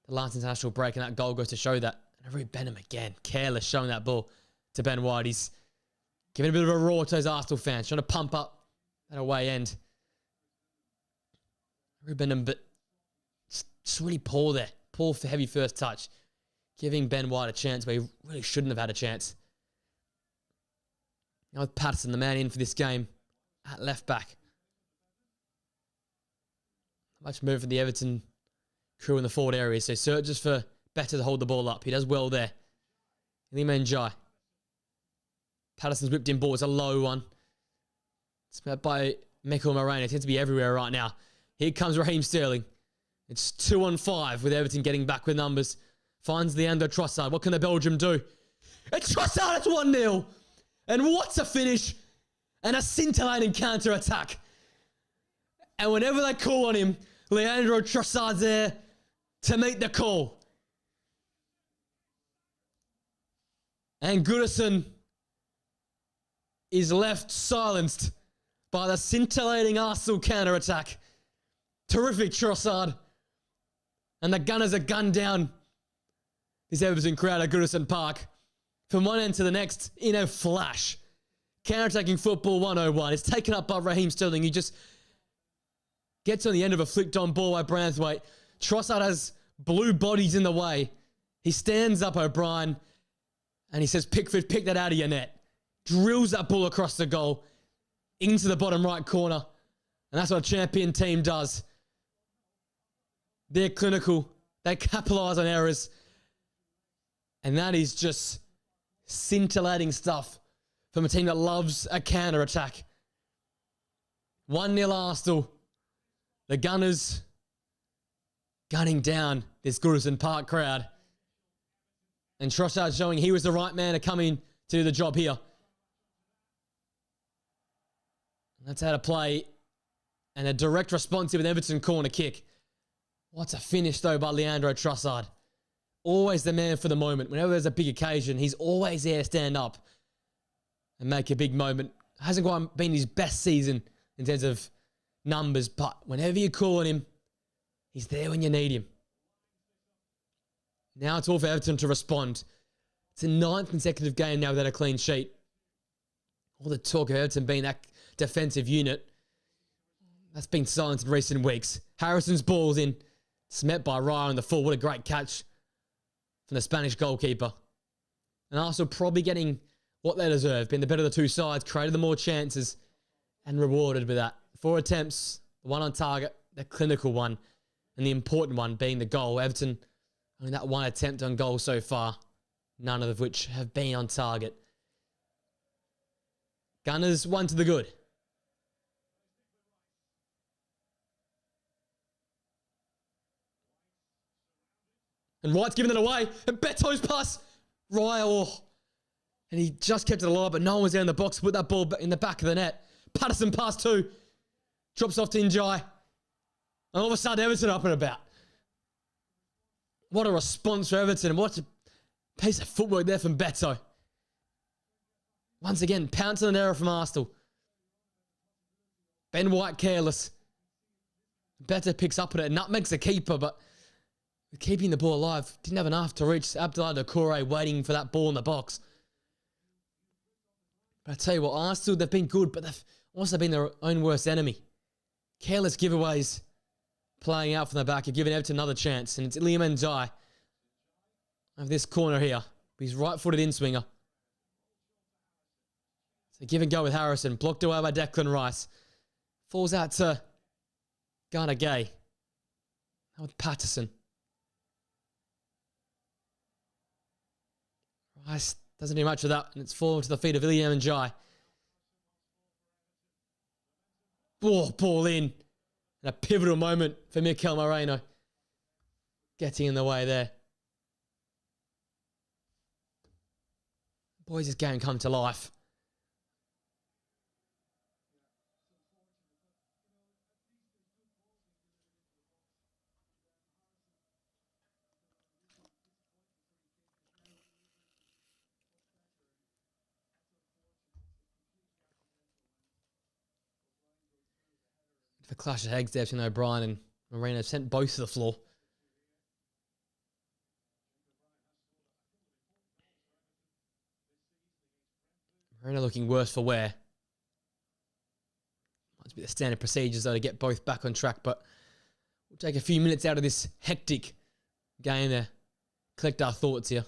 the last international break and that goal goes to show that. And Aru Benham again, careless, showing that ball to Ben White. He's giving a bit of a roar to those Arsenal fans, trying to pump up that away end. Aru Benham, but just really poor there. Poor for heavy first touch. Giving Ben White a chance where he really shouldn't have had a chance. Now with Patterson, the man in for this game, at left back. Much move for the Everton crew in the forward area, so searches for better to hold the ball up. He does well there. Iliman Jai. Patterson's whipped in ball. It's a low one. It's met by Mikel Moreno. It tends to be everywhere right now. Here comes Raheem Sterling. It's 2-on-5 with Everton getting back with numbers. Finds Leandro Trossard. What can the Belgium do? It's Trossard. It's 1-0. And what's a finish? And a scintillating counter-attack. And whenever they call on him, Leandro Trossard's there to meet the call. And Goodison is left silenced by the scintillating Arsenal counter-attack. Terrific Trossard. And the Gunners are gunned down. This Everton crowd at Goodison Park. From one end to the next in a flash. Counter-attacking football 101. It's taken up by Raheem Sterling. He just gets on the end of a flicked-on ball by Branthwaite. Trossard has blue bodies in the way. He stands up O'Brien and he says, Pickford, pick that out of your net. Drills that ball across the goal into the bottom right corner. And that's what a champion team does. They're clinical. They capitalise on errors. And that is just scintillating stuff from a team that loves a counter-attack. 1-0 Arsenal. The Gunners gunning down this Goodison Park crowd. And Trossard showing he was the right man to come in to do the job here. That's how to play. And a direct response with Everton corner kick. What's a finish, though, by Leandro Trossard. Always the man for the moment. Whenever there's a big occasion, he's always there to stand up and make a big moment. Hasn't quite been his best season in terms of numbers, but whenever you call on him, he's there when you need him. Now it's all for Everton to respond. It's a 9th consecutive game now without a clean sheet. All the talk of Everton being that defensive unit, that's been silenced in recent weeks. Harrison's ball's in. It's met by Raya on the full. What a great catch from the Spanish goalkeeper. And Arsenal probably getting what they deserve, being the better of the two sides, created the more chances and rewarded with that. 4 attempts, the one on target, the clinical one, and the important one being the goal. Everton, only that one attempt on goal so far, none of which have been on target. Gunners, one to the good. And Wright's giving it away. And Beto's pass. Raya, oh. And he just kept it alive, but no one was there in the box to put that ball in the back of the net. Patterson pass 2. Drops off to Njai. And all of a sudden, Everton up and about. What a response for Everton. What a piece of footwork there from Beto. Once again, pouncing an error from Arsenal. Ben White careless. Beto picks up at it. Nutmegs the keeper, but keeping the ball alive. Didn't have enough to reach Abdullah Doucouré waiting for that ball in the box. But I tell you what, Arsenal, they've been good, but they've also been their own worst enemy. Careless giveaways playing out from the back. You're giving Everton another chance. And it's Liam Ndiaye of this corner here. He's right-footed in-swinger. So give and go with Harrison. Blocked away by Declan Rice. Falls out to Garner Gay. Now with Patterson. Rice doesn't do much of that, and it's fallen to the feet of Liam Ndiaye. Oh, ball in. And a pivotal moment for Mikel Moreno. Getting in the way there. Boys, this game come to life. The clash of heads there between O'Brien and Moreno sent both to the floor. Moreno looking worse for wear. Might be the standard procedures though to get both back on track, but we'll take a few minutes out of this hectic game to collect our thoughts here.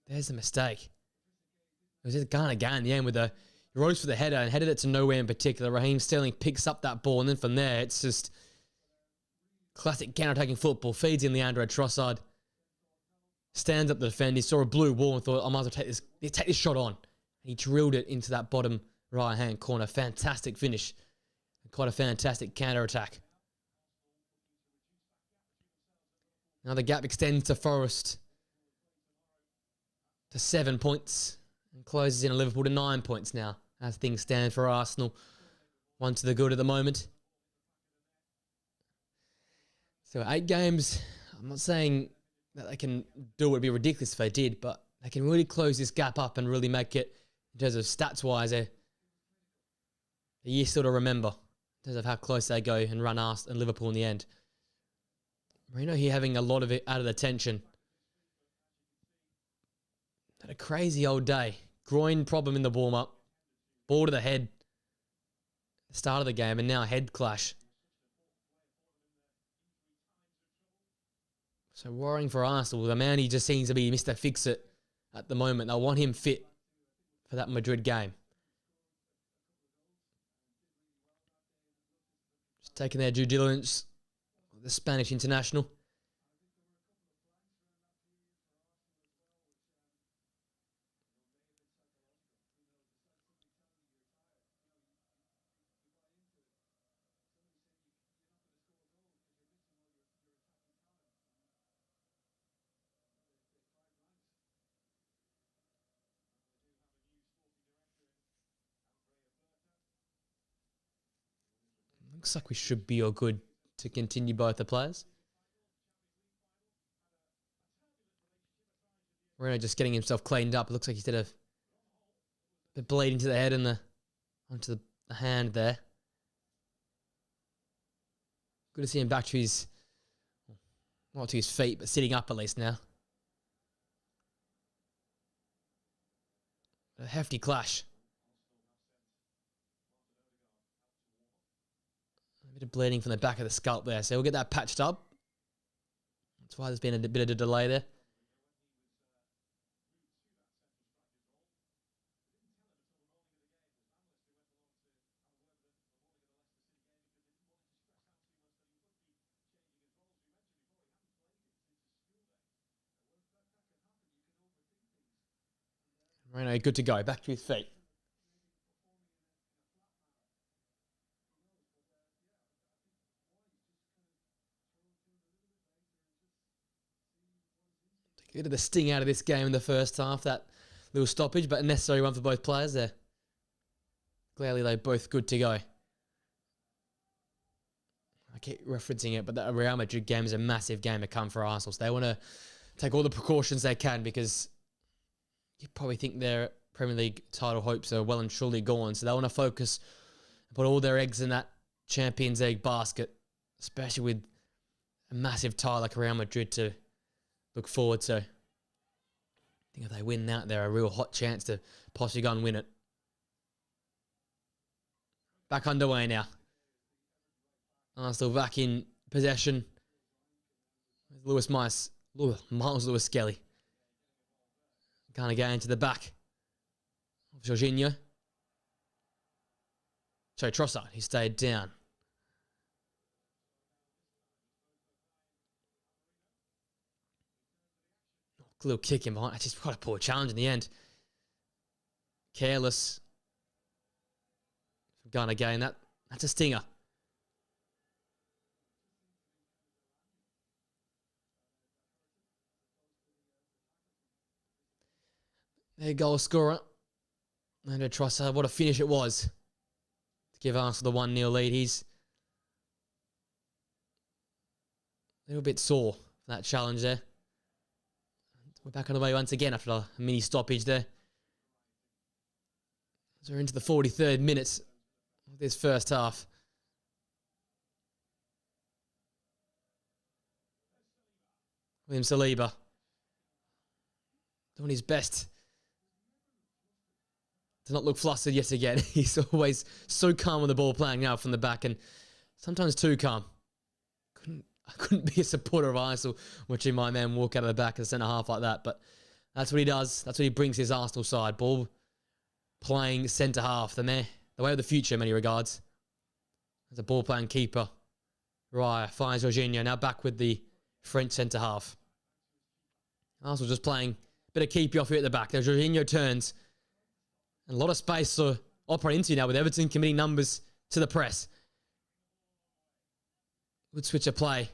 There's a mistake. It was just Garner Gay in the end with he rose for the header and headed it to nowhere in particular. Raheem Sterling picks up that ball, and then from there, it's just classic counter-attacking football. Feeds in Leandro Trossard. Stands up to defend. He saw a blue wall and thought, I might as well take this shot on. He drilled it into that bottom right-hand corner. Fantastic finish. Quite a fantastic counter-attack. Now the gap extends to Forest to 7 points and closes in Liverpool to 9 points now as things stand for Arsenal. One to the good at the moment. So 8 games. I'm not saying that they can do it. It would be ridiculous if they did, but they can really close this gap up and really make it, in terms of stats-wise, a year still to remember in terms of how close they go and run Arsenal and Liverpool in the end. Marino here having a lot of it out of the tension. Had a crazy old day. Groin problem in the warm-up. Ball to the head. The start of the game, and now head clash. So worrying for Arsenal. The man, he just seems to be Mr. Fix-It at the moment. They'll want him fit for that Madrid game. Just taking their due diligence. The Spanish international. Looks like we should be all good to continue both the players. Moreno just getting himself cleaned up. It looks like he's did a bit bleeding to the head and onto the hand there. Good to see him back to his, not to his feet, but sitting up at least now. A hefty clash. A bit of bleeding from the back of the scalp there, so we'll get that patched up. That's why there's been a bit of a delay there. Moreno, good to go. Back to his feet. Take a bit of the sting out of this game in the first half. That little stoppage, but a necessary one for both players there. Clearly, they're both good to go. I keep referencing it, but the Real Madrid game is a massive game to come for Arsenal. So they want to take all the precautions they can, because you probably think their Premier League title hopes are well and truly gone. So they want to focus and put all their eggs in that Champions League basket, especially with a massive tie like Real Madrid to look forward to. I think if they win that, they're a real hot chance to possibly go and win it. Back underway now. Arsenal back in possession. Miles Lewis Skelly. Can't get into the back of Jorginho. Sorry, Trossard, he stayed down. Little kick in behind. Just quite a poor challenge in the end. Careless. Going again. That's a stinger. Their goal scorer. And Trossard, what a finish it was to give Arsenal the 1-0 lead. He's a little bit sore for that challenge there. We're back on the way once again after a mini stoppage there. So we're into the 43rd minute of this first half. William Saliba doing his best to not look flustered yet again. He's always so calm with the ball playing out from the back, and sometimes too calm. I couldn't be a supporter of Arsenal watching my man walk out of the back of the centre half like that, but that's what he does. That's what he brings his Arsenal side. Ball playing centre half, the way of the future in many regards. As a ball playing keeper, Raya finds Jorginho, now back with the French centre half. Arsenal just playing a bit of keepy off here at the back. There, Jorginho turns. And a lot of space to operate into now with Everton committing numbers to the press. Good switch of play.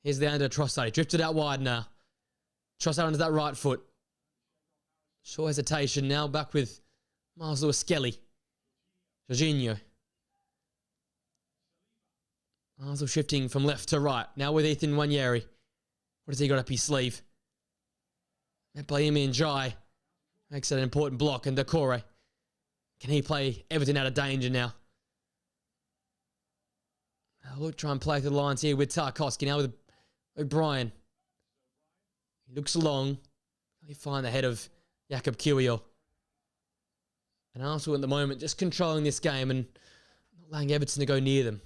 Here's the under Trossard. He drifted out wide now. Trossard onto that right foot. Short hesitation now. Back with Miles Lewis-Skelly. Jorginho. Arsenal shifting from left to right. Now with Ethan Nwaneri. What has he got up his sleeve? Bayemi and Jai makes an important block. And Decore. Can he play Everton out of danger now? We'll try and play through the lines here with Tarkowski. Now with O'Brien. He looks long. He find the head of Jakub Kiwior. And Arsenal at the moment just controlling this game and not allowing Everton to go near them.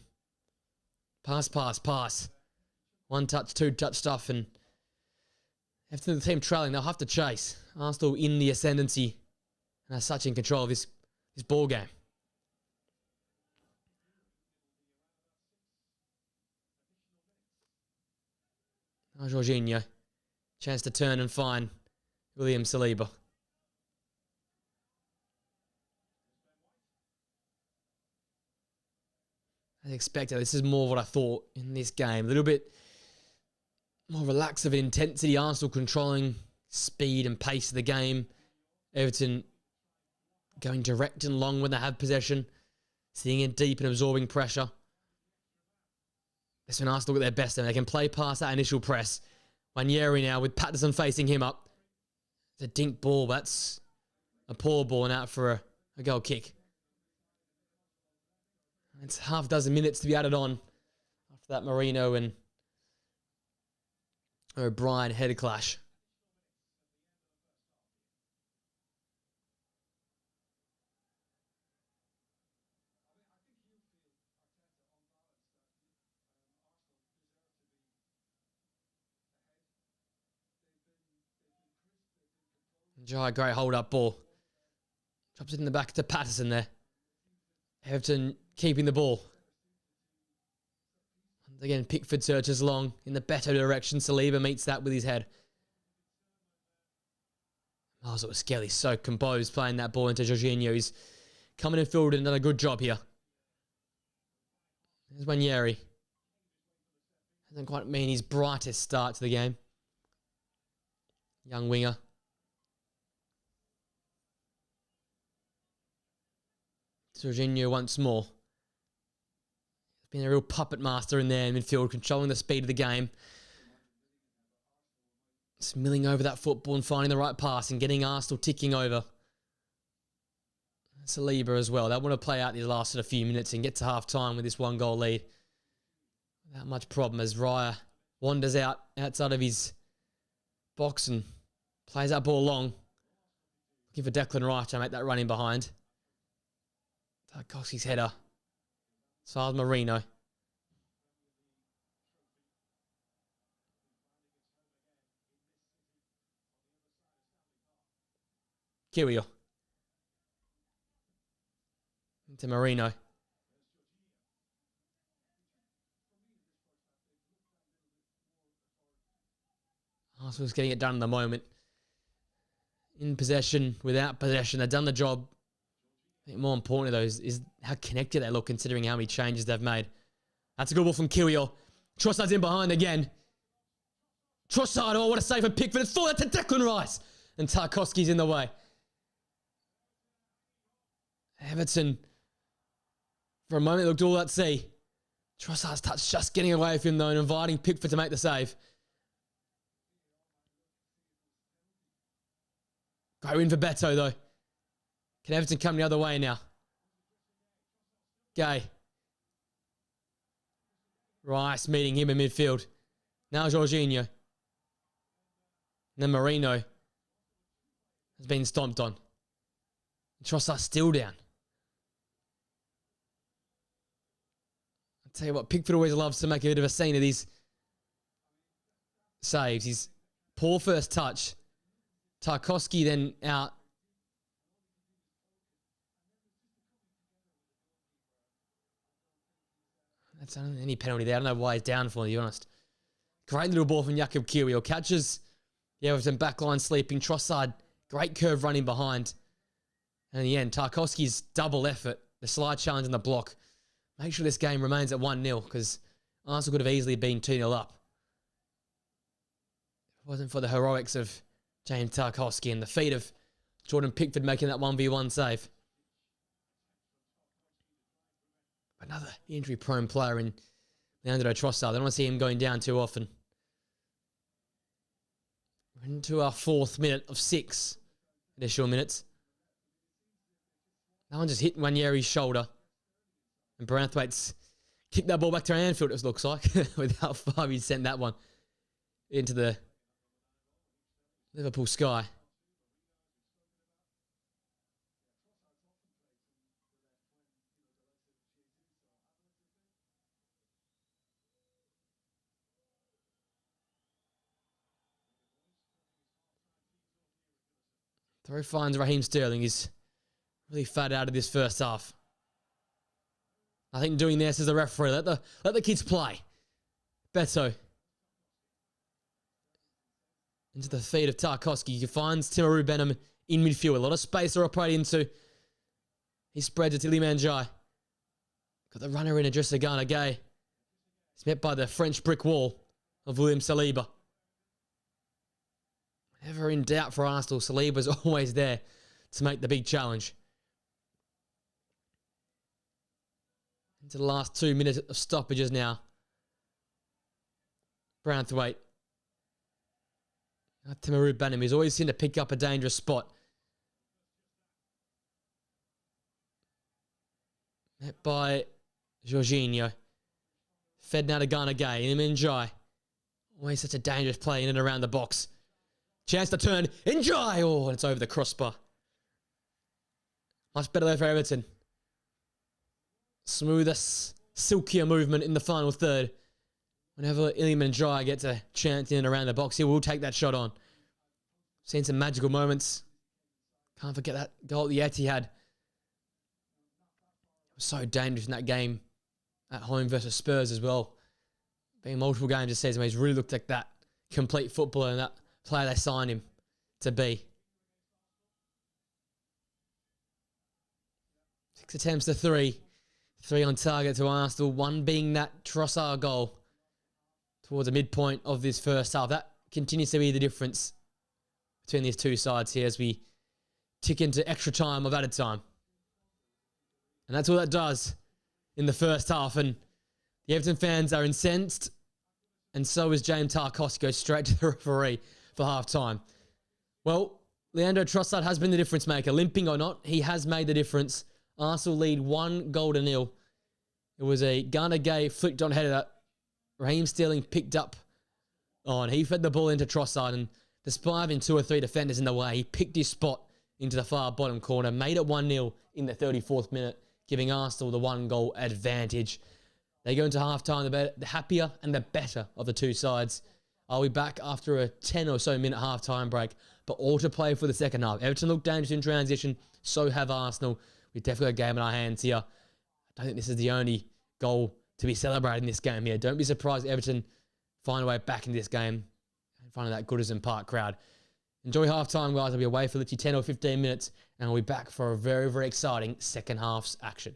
Pass, pass, pass. One touch, two touch stuff, and Everton the team trailing, they'll have to chase. Arsenal in the ascendancy and are such in control of this ball game. Now Jorginho. Chance to turn and find William Saliba. As expected, this is more of what I thought in this game. A little bit more relaxed of an intensity. Arsenal controlling speed and pace of the game. Everton going direct and long when they have possession. Seeing it deep and absorbing pressure. That's when Arsenal at their best. And they can play past that initial press. Nwaneri now with Patterson facing him up. It's a dink ball, but that's a poor ball and out for a goal kick. It's half a dozen minutes to be added on after that Marino and O'Brien head clash. Jai, great hold-up ball. Drops it in the back to Patterson there. Everton keeping the ball. And again, Pickford searches long in the better direction. Saliba meets that with his head. Miles Lewis-Skelly so composed playing that ball into Jorginho. He's coming in field and done a good job here. There's Nwaneri. Hasn't quite been his brightest start to the game. Young winger. Jorginho once more. He's been a real puppet master in there in midfield, controlling the speed of the game. Just milling over that football and finding the right pass and getting Arsenal ticking over. Saliba as well. They want to play out these last sort of few minutes and get to half-time with this one-goal lead. Without much problem as Raya wanders out outside of his box and plays that ball long. Looking for Declan Rice to make that run in behind. Tarkowski's header. Sales Marino. Kiwior. Into Marino. Arsenal's getting it done in the moment. In possession, without possession. They've done the job. I think more importantly, though, is how connected they look considering how many changes they've made. That's a good ball from Kiwior. Trossard's in behind again. Trossard, oh, what a save for Pickford. It's forward to Declan Rice. And Tarkowski's in the way. Everton, for a moment, looked all at sea. Trossard's touch just getting away from him, though, and inviting Pickford to make the save. Great win for Beto, though. Can Everton come the other way now? Gay. Rice meeting him in midfield. Now Jorginho. And then Marino has been stomped on. Trossard still down. I'll tell you what, Pickford always loves to make a bit of a scene of these saves. His poor first touch. Tarkowski then out. That's any penalty there. I don't know why he's down for, to be honest. Great little ball from Jakub Kiwior. Catches the Everton backline sleeping. Trossard, great curve running behind. And in the end, Tarkowski's double effort, the slide challenge and the block, make sure this game remains at 1-0 because Arsenal could have easily been 2-0 up. If it wasn't for the heroics of James Tarkowski and the feat of Jordan Pickford making that 1v1 save. Another injury-prone player in Leandro Trossard. I don't want to see him going down too often. We're into our 4th minute of 6 additional minutes. That one just hit Wanyeri's shoulder. And Branthwaite's kicked that ball back to Anfield, it looks like. With how far he sent that one into the Liverpool sky. Throw finds Raheem Sterling. He's really fat out of this first half. I think doing this as a referee. Let the kids play. Beto. Into the feet of Tarkowski. He finds Timaru Benham in midfield. A lot of space to operate into. He spreads it to Iliman Ndiaye. Got the runner in Idrissa Gana Gueye. He's met by the French brick wall of William Saliba. Whenever in doubt for Arsenal, Saliba's always there to make the big challenge. Into the last 2 minutes of stoppages now. Branthwaite. Timaru Benham. He's always seemed to pick up a dangerous spot. Met by Jorginho. Fed now to Gana Gueye. Iliman Ndiaye. Always such a dangerous play in and around the box. Chance to turn. Ndiaye! Oh, and it's over the crossbar. Much better there for Everton. Smoother, silkier movement in the final third. Whenever Iliman Ndiaye gets a chance in and around the box, he will take that shot on. Seen some magical moments. Can't forget that goal at the Etihad. It was so dangerous in that game at home versus Spurs as well. Being multiple games this season where he's really looked like that complete footballer and that player they signed him to be. 6 attempts to 3. 3 on target to Arsenal. 1 being that Trossard goal towards the midpoint of this first half. That continues to be the difference between these two sides here as we tick into extra time of added time. And that's all that does in the first half. And the Everton fans are incensed. And so is James Tarkowski. Goes straight to the referee for half-time. Well, Leandro Trossard has been the difference maker. Limping or not, he has made the difference. Arsenal lead 1-0. It was a Gana Gueye flicked on header that Raheem Sterling picked up on. He fed the ball into Trossard, and despite having 2 or 3 defenders in the way, he picked his spot into the far bottom corner, made it 1-0 in the 34th minute, giving Arsenal the 1-goal advantage. They go into half-time, the happier and the better of the two sides. I'll be back after a 10 or so minute half-time break, but all to play for the second half. Everton looked dangerous in transition, so have Arsenal. We've definitely got a game in our hands here. I don't think this is the only goal to be celebrated in this game here. Don't be surprised if Everton find a way back into this game in front of that Goodison Park crowd. Enjoy half-time, guys. I'll be away for literally 10 or 15 minutes, and I'll be back for a very, very exciting second half's action.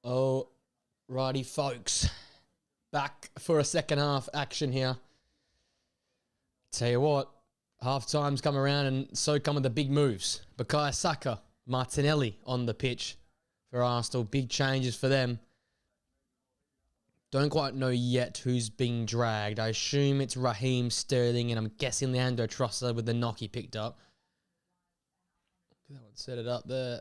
Oh, righty, folks. Back for a second half action here. Tell you what, half time's come around and so come with the big moves. Bukayo Saka, Martinelli on the pitch for Arsenal. Big changes for them. Don't quite know yet who's being dragged. I assume it's Raheem Sterling, and I'm guessing Leandro Trossard with the knock he picked up. That one set it up there.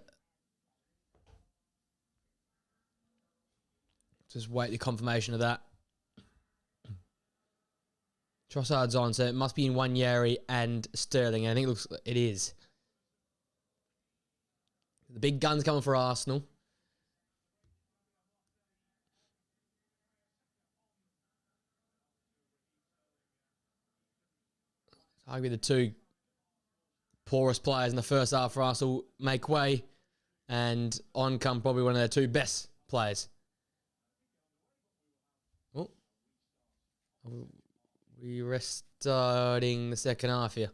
Just wait the confirmation of that. Trossard's on, so it must be in Wanyeri and Sterling. I think it is. The big guns coming for Arsenal. Arguably the two poorest players in the first half for Arsenal make way, and on come probably one of their two best players. Oh, we're restarting the second half here.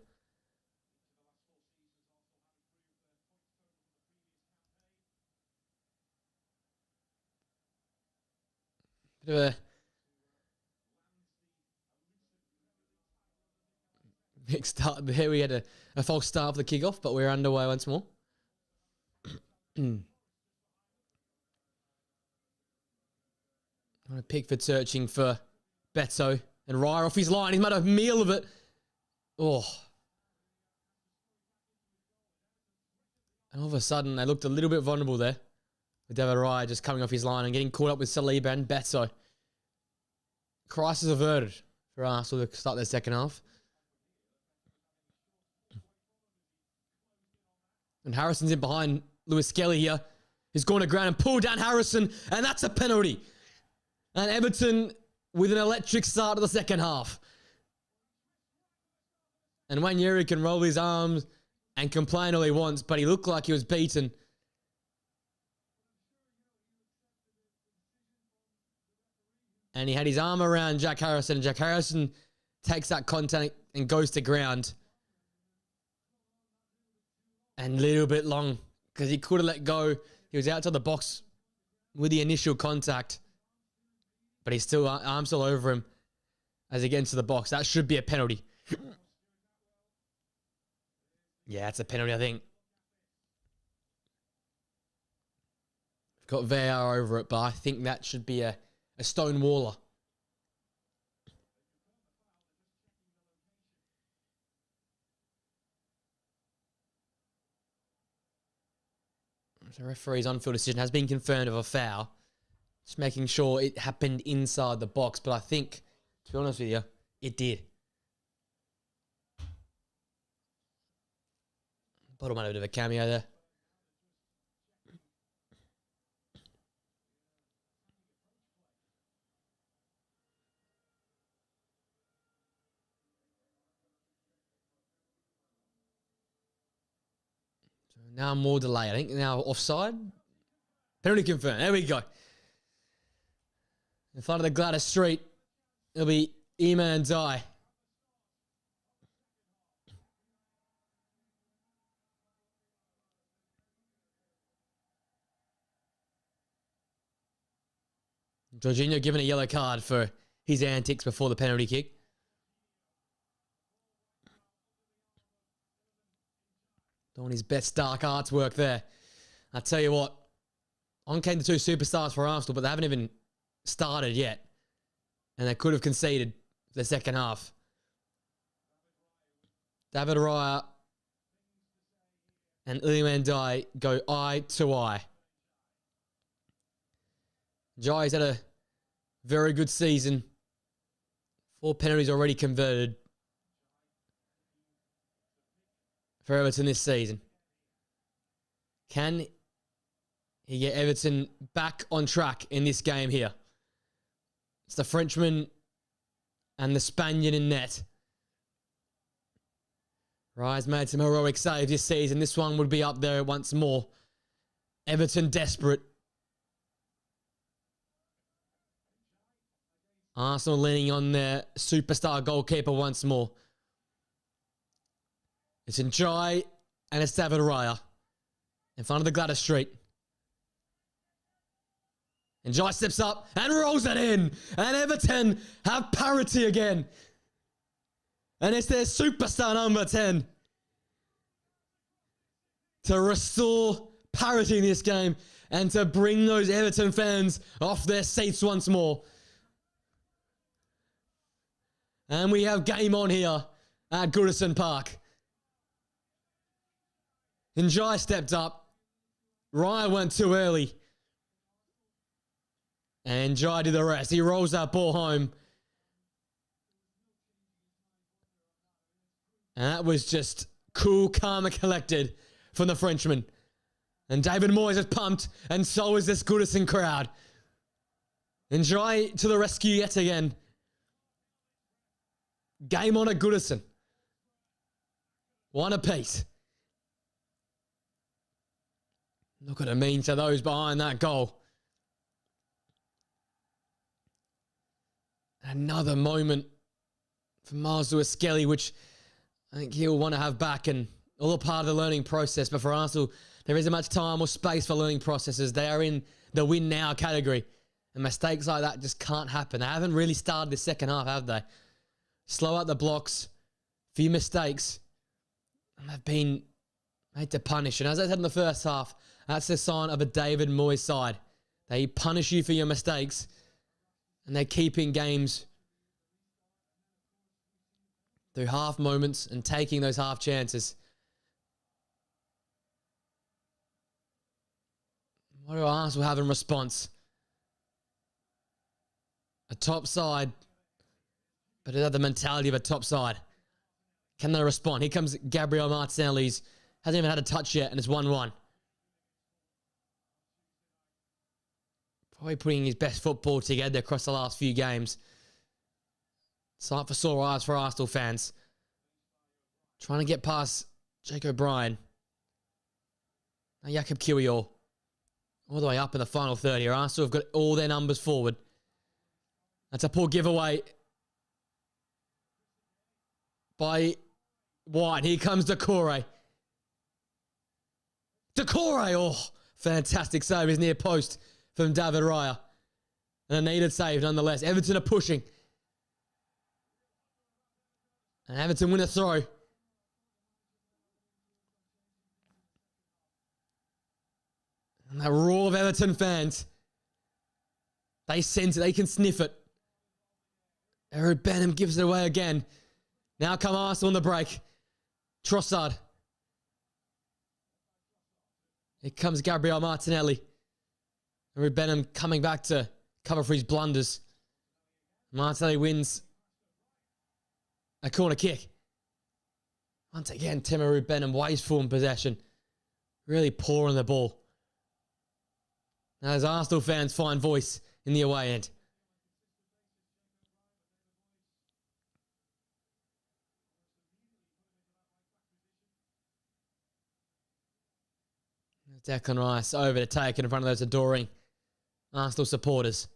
Bit of a big start there. We had a false start for the kickoff, but we're underway once more. Pickford searching for Beto, and Raya off his line. He's made a meal of it. Oh. And all of a sudden, they looked a little bit vulnerable there. With David Raya just coming off his line and getting caught up with Saliba and Beto. Crisis averted for Arsenal to start their second half. And Harrison's in behind Lewis Skelly here. He's gone to ground and pulled down Harrison, and that's a penalty. And Everton with an electric start to the second half. And Wanyeri can roll his arms and complain all he wants, but he looked like he was beaten. And he had his arm around Jack Harrison, and Jack Harrison takes that contact and goes to ground. And a little bit long, because he could have let go. He was outside the box with the initial contact. But he's still, arm's still over him as he gets into the box. That should be a penalty. Yeah, it's a penalty, I think. Got VAR over it, but I think that should be a stone waller. So the referee's on-field decision has been confirmed of a foul. Just making sure it happened inside the box. But I think, to be honest with you, it did. Bottom had a bit of a cameo there. So now more delay. I think now offside. Penalty confirmed. There we go. In front of the Gladys Street, it'll be Eman Die. Jorginho given a yellow card for his antics before the penalty kick. Doing his best dark arts work there. I tell you what, on came the two superstars for Arsenal, but they haven't even started yet. And they could have conceded the second half. David Raya and Iliman Ndiaye go eye to eye. Jai's had a very good season. 4 penalties already converted for Everton this season. Can he get Everton back on track in this game here? It's the Frenchman and the Spaniard in net. Raya's made some heroic saves this season. This one would be up there once more. Everton desperate. Arsenal leaning on their superstar goalkeeper once more. It's Ndiaye and it's David Raya in front of the Gladys Street. And Jai steps up and rolls it in. And Everton have parity again. And it's their superstar number 10 to restore parity in this game and to bring those Everton fans off their seats once more. And we have game on here at Goodison Park. And Jai stepped up. Ryan went too early. And Jai did the rest. He rolls that ball home. And that was just cool, calm, and collected from the Frenchman. And David Moyes is pumped, and so is this Goodison crowd. And Jai to the rescue yet again. Game on at Goodison. One apiece. Look what it means to those behind that goal. Another moment for Miles Lewis-Skelly, which I think he'll want to have back, and all a part of the learning process. But for Arsenal, there isn't much time or space for learning processes. They are in the win now category. And mistakes like that just can't happen. They haven't really started the second half, have they? Slow out the blocks. Few mistakes. And they've been made to punish. And as I said in the first half, that's the sign of a David Moyes side. They punish you for your mistakes. And they're keeping games through half moments and taking those half chances. What do Arsenal have in response? A top side, but it had the mentality of a top side. Can they respond? Here comes Gabriel Martinelli. He hasn't even had a touch yet, and it's 1-1. Probably putting his best football together across the last few games. Sight for sore eyes for Arsenal fans. Trying to get past Jake O'Brien. Now Jakob Kiwior. All the way up in the final third here. Arsenal have got all their numbers forward. That's a poor giveaway by White. Here comes Decore. Decore! Oh, fantastic save. His near post from David Raya. And a needed save nonetheless. Everton are pushing. And Everton win a throw. And that roar of Everton fans. They sense it. They can sniff it. Eric Benham gives it away again. Now come Arsenal on the break. Trossard. Here comes Gabriel Martinelli. Eric Benham coming back to cover for his blunders. Martinelli wins a corner kick. Once again, Temaru Benham wasteful in possession. Really poor on the ball. Now as Arsenal fans find voice in the away end. Declan Rice over to take it in front of those adoring Arsenal supporters.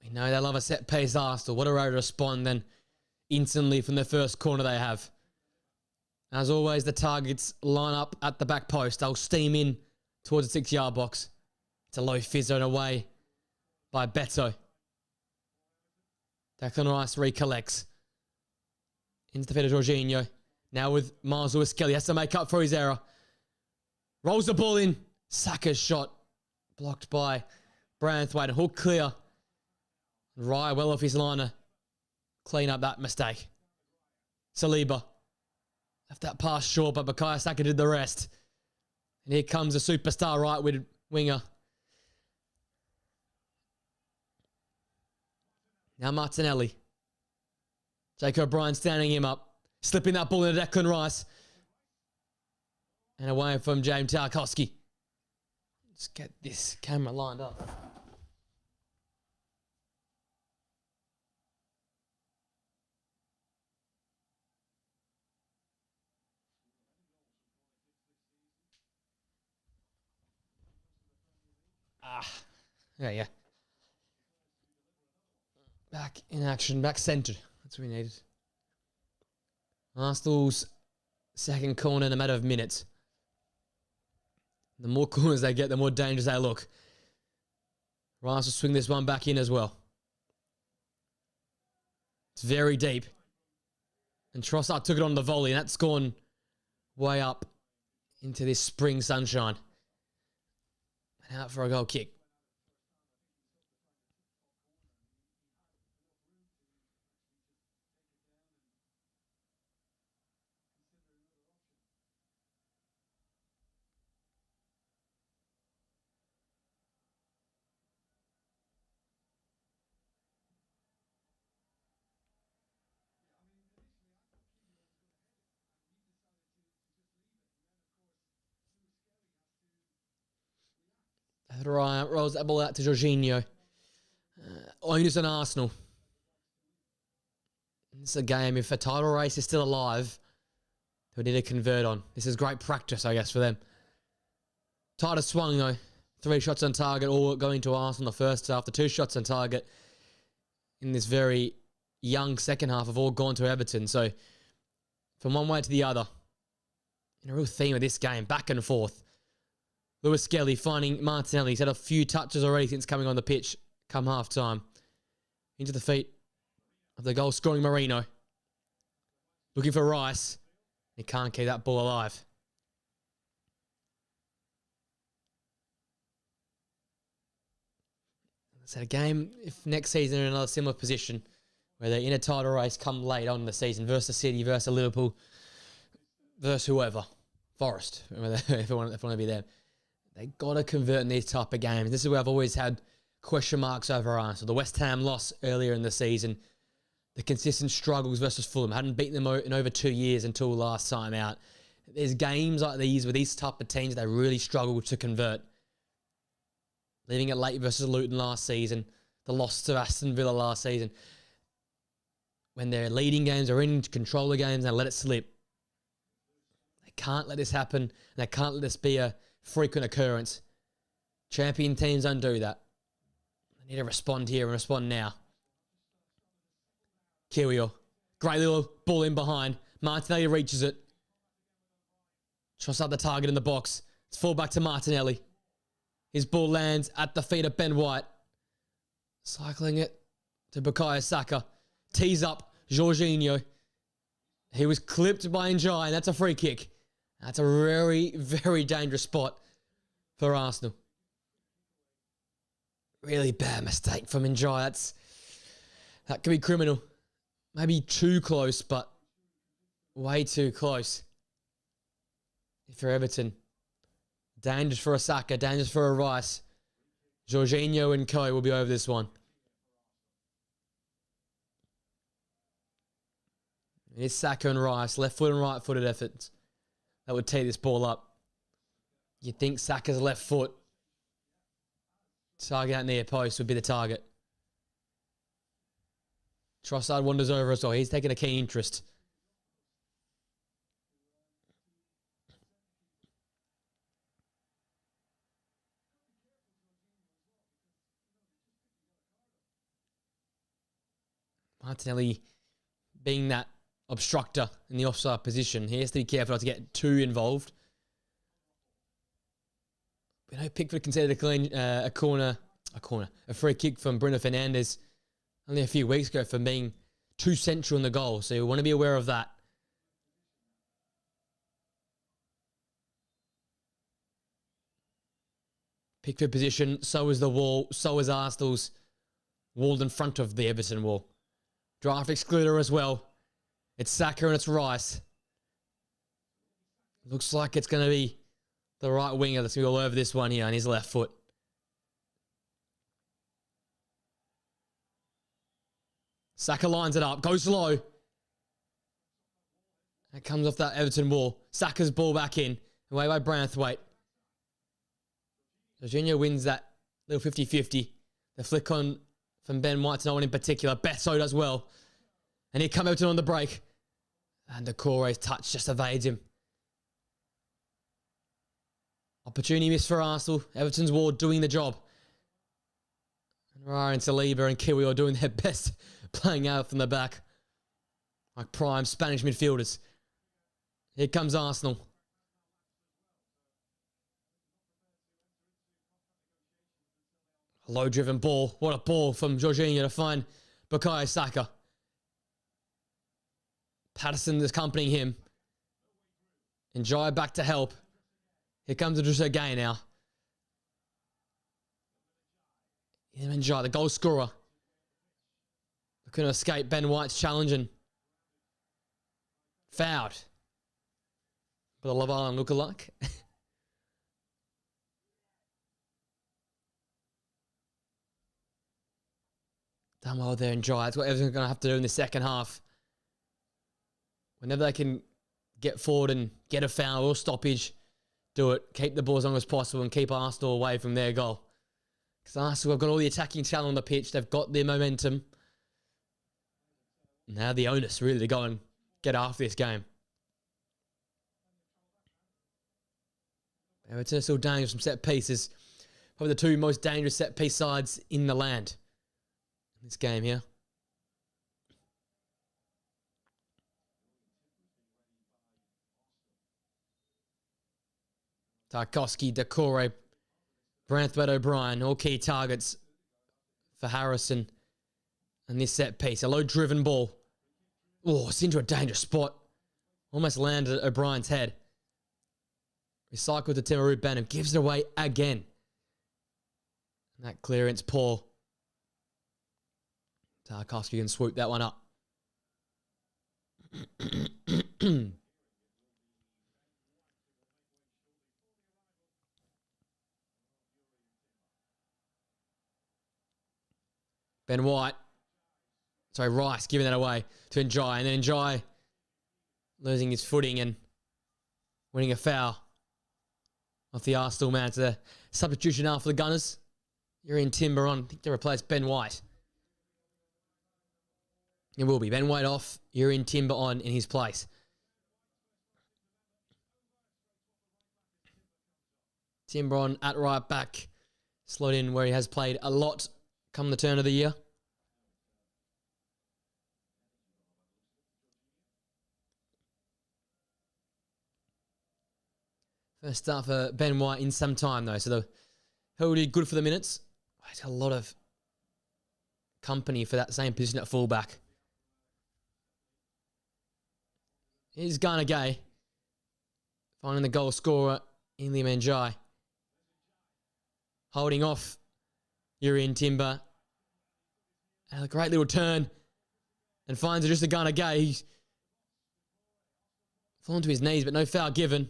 We know they love a set piece, Arsenal. What a way to respond then instantly from the first corner they have. As always, the targets line up at the back post. They'll steam in towards the 6-yard box. It's a low fizzer and away by Beto. Declan Rice recollects. Into the feet of Jorginho. Now with Miles Lewis-Skelly. Has to make up for his error. Rolls the ball in. Saka's shot. Blocked by Branthwaite. Hook clear. Raya well off his liner. Clean up that mistake. Saliba. Left that pass short, but Bukayo Saka did the rest. And here comes a superstar right-wing winger. Now Martinelli. Jake O'Brien standing him up. Slipping that ball into Declan Rice. And away from James Tarkowski. Let's get this camera lined up. Yeah. Back in action, back centred. That's what we needed. Arsenal's second corner in a matter of minutes. The more corners they get, the more dangerous they look. Rice will swing this one back in as well. It's very deep. And Trossard took it on the volley, and that's gone way up into this spring sunshine. And out for a goal kick. Ryan rolls that ball out to Jorginho. Onus and Arsenal. It's a game. If a title race is still alive, they need to convert on. This is great practice, I guess, for them. Tighter swung, though. 3 shots on target, all going to Arsenal the first half. The 2 shots on target in this very young second half have all gone to Everton. So, from one way to the other, and a real theme of this game, back and forth. Lewis Skelly finding Martinelli. He's had a few touches already since coming on the pitch come half time. Into the feet of the goal scoring Marino. Looking for Rice. He can't keep that ball alive. It's a game, if next season in another similar position, where they're in a title race come late on in the season, versus City, versus Liverpool, versus whoever. Forest, if they want to be there. They got to convert in these type of games. This is where I've always had question marks over Arsenal. The West Ham loss earlier in the season. The consistent struggles versus Fulham. Hadn't beaten them in over 2 years until last time out. There's games like these with these type of teams they really struggle to convert. Leaving it late versus Luton last season. The loss to Aston Villa last season. When they're leading games or in control of games, they let it slip. They can't let this happen. And they can't let this be a frequent occurrence. Champion teams don't do that. They need to respond here and respond now. Kiwior. Great little ball in behind. Martinelli reaches it. Trossard the target in the box. It's full back to Martinelli. His ball lands at the feet of Ben White. Cycling it to Bukayo Saka. Tees up Jorginho. He was clipped by Njai, and that's a free kick. That's a very, very dangerous spot for Arsenal. Really bad mistake from Njai. That could be criminal. Maybe too close, but way too close. For Everton. Dangerous for a Saka, dangerous for a Rice. Jorginho and co will be over this one. It's Saka and Rice, left foot and right footed efforts. That would tee this ball up. You'd think Saka's left foot. Target out near post would be the target. Trossard wanders over as well. He's taking a keen interest. Martinelli being that obstructor in the offside position. He has to be careful not to get too involved. We know Pickford conceded a free kick from Bruno Fernandes only a few weeks ago for being too central in the goal. So you want to be aware of that. Pickford position, so is the wall, so is Arsenal's walled in front of the Everton wall. Draft excluder as well. It's Saka and it's Rice. Looks like it's going to be the right winger that's going to go over this one here on his left foot. Saka lines it up. Goes low. It comes off that Everton wall. Saka's ball back in. Away by Branthwaite. Jorginho wins that little 50-50. The flick on from Ben White to no one in particular. Beto does well. And here come Everton on the break. And Decore's touch just evades him. Opportunity missed for Arsenal. Everton's ward doing the job. And Ryan Saliba and Kiwi are doing their best playing out from the back. Like prime Spanish midfielders. Here comes Arsenal. Low-driven ball. What a ball from Jorginho to find Bukayo Saka. Patterson is accompanying him. And Jai back to help. Here comes Idrissa Gueye now. And Jai, the goal scorer. Looking to escape Ben White's challenge and fouled. But a Love Island lookalike. Done well there in Jai. It's what Everton's going to have to do in the second half. Whenever they can get forward and get a foul or stoppage, do it. Keep the ball as long as possible and keep Arsenal away from their goal. Because Arsenal have got all the attacking talent on the pitch. They've got their momentum. Now the onus really to go and get after this game. Everton are still dangerous from set pieces. Probably the two most dangerous set piece sides in the land. In this game here. Tarkowski, Decore, Branthwaite, O'Brien, all key targets for Harrison. And this set piece, a low-driven ball. Oh, it's into a dangerous spot. Almost landed at O'Brien's head. Recycled to Timaru Benham. Gives it away again. And that clearance poor. Tarkowski can swoop that one up. Ben White. Sorry, Rice giving that away to Njai. And then Njai losing his footing and winning a foul off the Arsenal man. It's a substitution now for the Gunners. You're in Timber on. I think they replaced Ben White. It will be. Ben White off. You're in Timber on in his place. Timber on at right back. Slot in where he has played a lot come the turn of the year. First start for Ben White in some time, though. So he'll be good for the minutes. He's got a lot of company for that same position at fullback. Here's Ghana Gay. Finding the goal scorer in Liam Njai. Holding off Urian Timber. And a great little turn. And finds it just a Ghana Gay. He's fallen to his knees, but no foul given.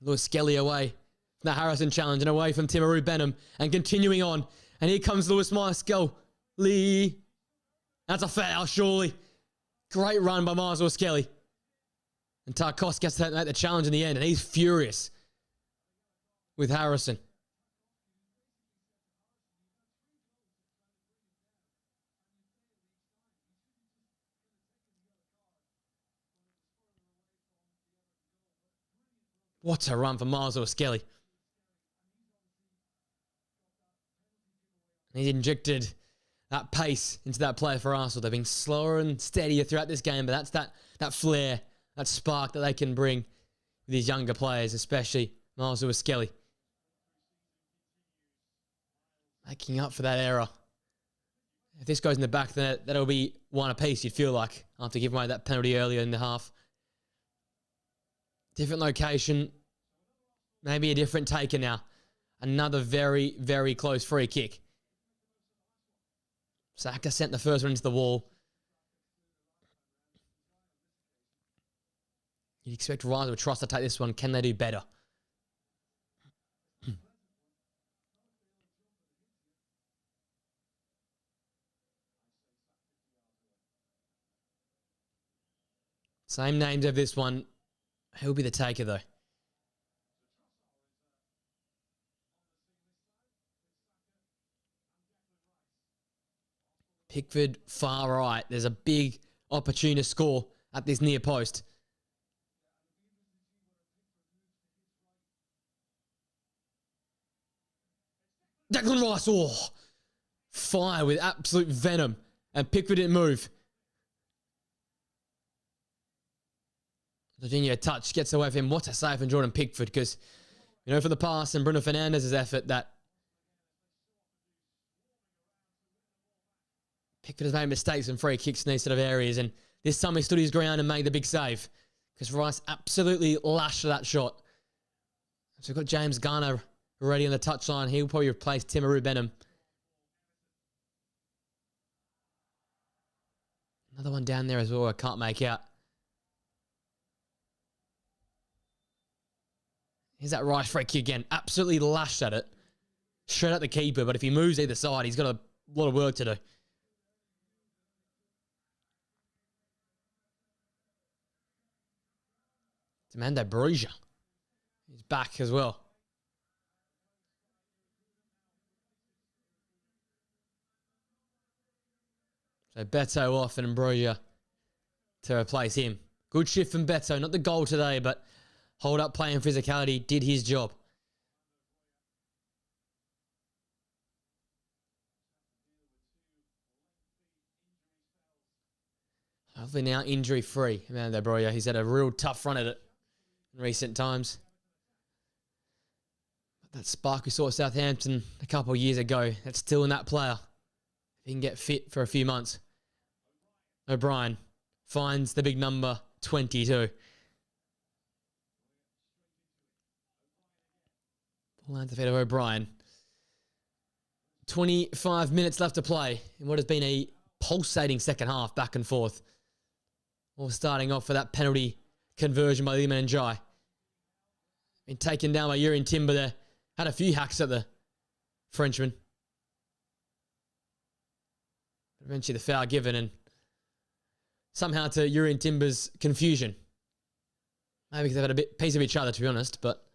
Lewis Skelly away from the Harrison challenge and away from Timaru Benham and continuing on. And here comes Lewis Skelly. That's a foul, surely. Great run by Marcel Skelly. And Tarkowski gets to make the challenge in the end, and he's furious with Harrison. What a run for Marcel Skelly. He's injected that pace into that player for Arsenal. They've been slower and steadier throughout this game, but that's that flair, that spark that they can bring with these younger players, especially Marcel Skelly. Making up for that error. If this goes in the back, then that'll be one apiece, you'd feel like, after giving away that penalty earlier in the half. Different location. Maybe a different taker now. Another very, very close free kick. Saka sent the first one into the wall. You'd expect Rise with Trust to take this one. Can they do better? Same names of this one. Who'll be the taker, though? Pickford, far right. There's a big opportunity to score at this near post. Declan Rice, oh, fire with absolute venom. And Pickford didn't move. Jorginho touch, gets away from him. What a save from Jordan Pickford, because You know, for the past and Bruno Fernandes's effort that Pickford has made mistakes and free kicks in these sort of areas, and this time he stood his ground and made the big save because Rice absolutely lashed that shot. So we've got James Garner already on the touchline. He'll probably replace Timaru Benham. Another one down there as well I can't make out. Here's that Rice free kick again. Absolutely lashed at it. Straight at the keeper, but if he moves either side, he's got a lot of work to do. It's Amanda Bruja. He's back as well. So Beto off and Ambrosia to replace him. Good shift from Beto. Not the goal today, but hold up play and physicality did his job. Hopefully now injury free. Amanda Ambrosia. He's had a real tough run at it in recent times. That spark we saw at Southampton a couple of years ago, that's still in that player. If he can get fit for a few months. O'Brien finds the big number 22. Ball lands the feet of O'Brien. 25 minutes left to play in what has been a pulsating second half, back and forth. All starting off for that penalty conversion by Liman Njai. Been taken down by Urien Timber there. Had a few hacks at the Frenchman. Eventually the foul given, and somehow to Urien Timber's confusion. Maybe because they've had a piece of each other, to be honest, but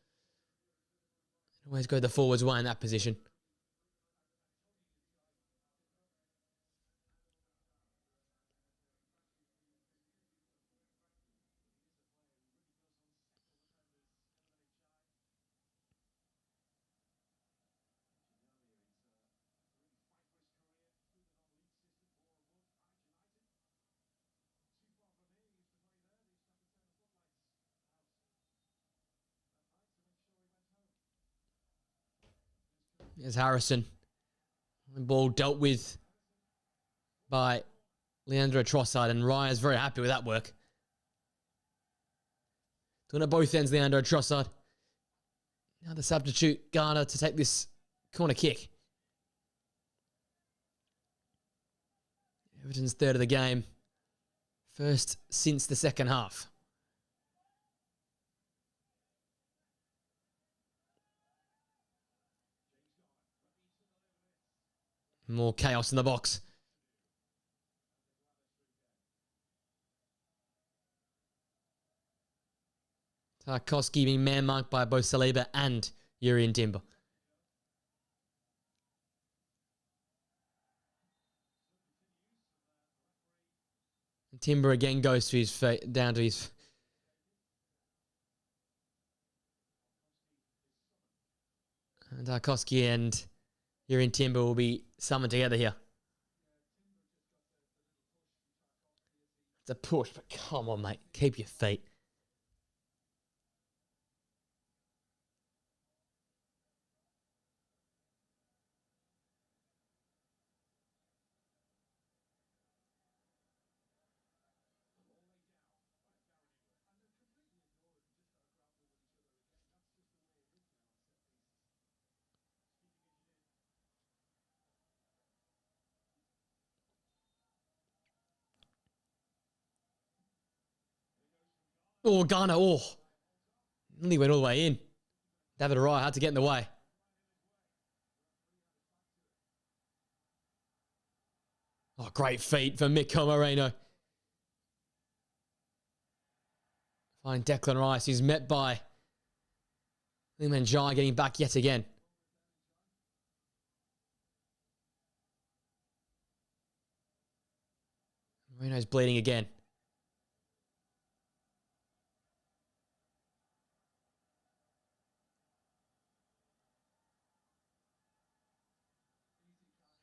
always go the forwards way in that position. There's Harrison. The ball dealt with by Leandro Trossard, and Raya's very happy with that work. Doing at both ends, Leandro Trossard. Now the substitute, Garner, to take this corner kick. Everton's third of the game. First since the second half. More chaos in the box. Tarkowski being man-marked by both Saliba and Urien Timber. And Timber again goes to his feet, down to his... And Tarkowski and Urien Timber will be summoned together here. It's a push, but come on, mate. Keep your feet. Oh, Ghana, oh. Nearly went all the way in. David Araya had to get in the way. Oh, great feat for Miko Moreno. Finding Declan Rice, who's met by Liman Njai getting back yet again. Moreno's bleeding again.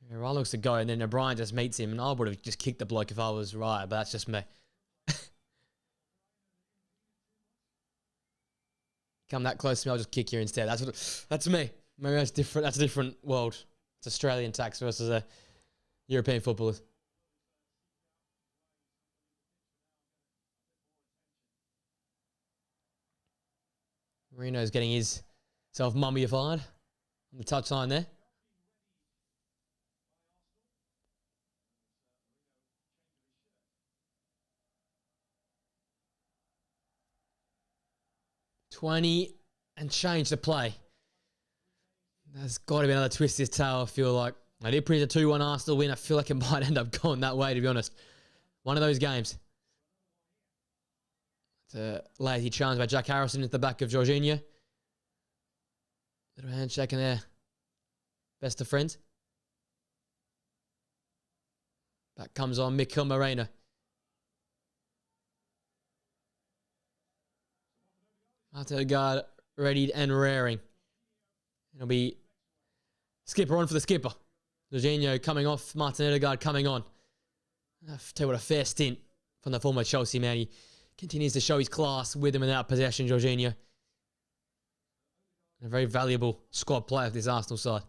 Ryan looks to go, and then O'Brien just meets him, and I would have just kicked the bloke if I was right, but that's just me. come that close to me, I'll just kick you instead. That's me. Maybe that's different. That's a different world. It's Australian tax versus a European footballers. Marino's getting himself mummified on the touchline there. $20 and change the play. There's got to be another twist this tail, I feel like. I did predict a 2-1 Arsenal win. I feel like it might end up going that way, to be honest. One of those games. It's a lazy challenge by Jack Harrison at the back of Jorginho. Little handshake in there. Best of friends. Back comes on Mikel Merino. Martin Odegaard readied and raring. It'll be skipper on for the skipper. Jorginho coming off, Martin Odegaard coming on. I'll tell you what, a fair stint from the former Chelsea man. He continues to show his class with and without possession, Jorginho. A very valuable squad player for this Arsenal side.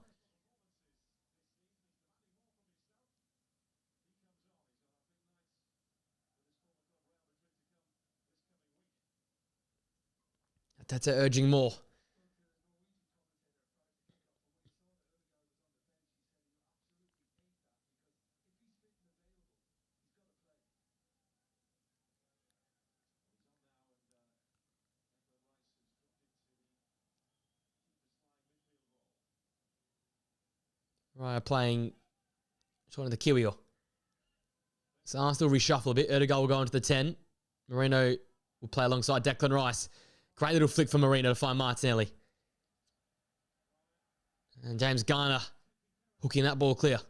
That's urging more. Right, playing short of the Kiwior. So Arsenal reshuffle a bit. Odegaard will go into the 10. Merino will play alongside Declan Rice. Great little flick for Merino to find Martinelli. And James Garner hooking that ball clear.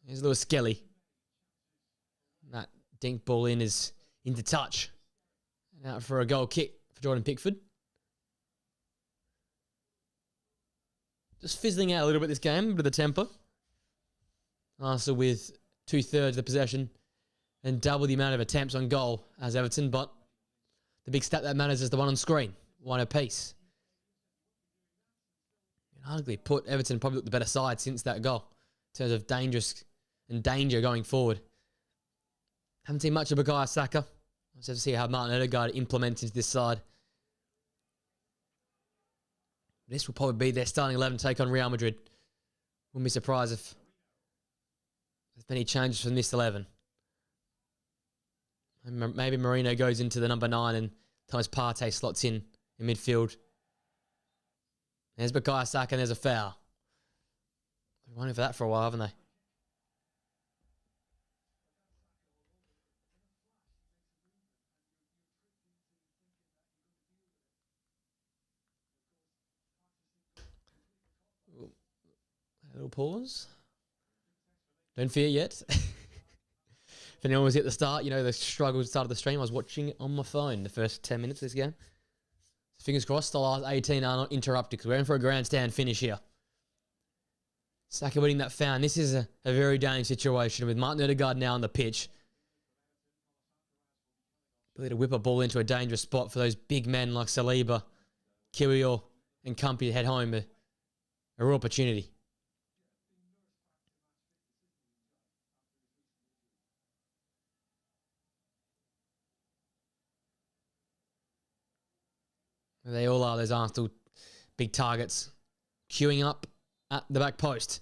Here's Lewis Skelly. That dink ball in is into touch. And out for a goal kick for Jordan Pickford. Just fizzling out a little bit this game, a bit of the temper. Arsenal with 2/3 of the possession and double the amount of attempts on goal as Everton, but the big stat that matters is the one on screen. One apiece. You can arguably put Everton probably the better side since that goal in terms of dangerous and danger going forward. Haven't seen much of Bukayo Saka. I'll just have to see how Martin Odegaard implements into this side. This will probably be their starting 11 take on Real Madrid. Wouldn't be surprised if there's many changes from this 11. Maybe Merino goes into the number 9 and Thomas Partey slots in midfield. There's Bukayo Saka and there's a foul. They've been waiting for that for a while, haven't they? A little pause. Don't fear yet. If anyone was at the start, you know, the struggle started the stream. I was watching it on my phone the first 10 minutes of this game. Fingers crossed the last 18 are not interrupted because we're in for a grandstand finish here. Saka winning that foul. This is a very dangerous situation with Martin Odegaard now on the pitch. Ability to whip a ball into a dangerous spot for those big men like Saliba, Kiwior and Company to head home. A real opportunity. They all are, those Arsenal big targets. Queuing up at the back post.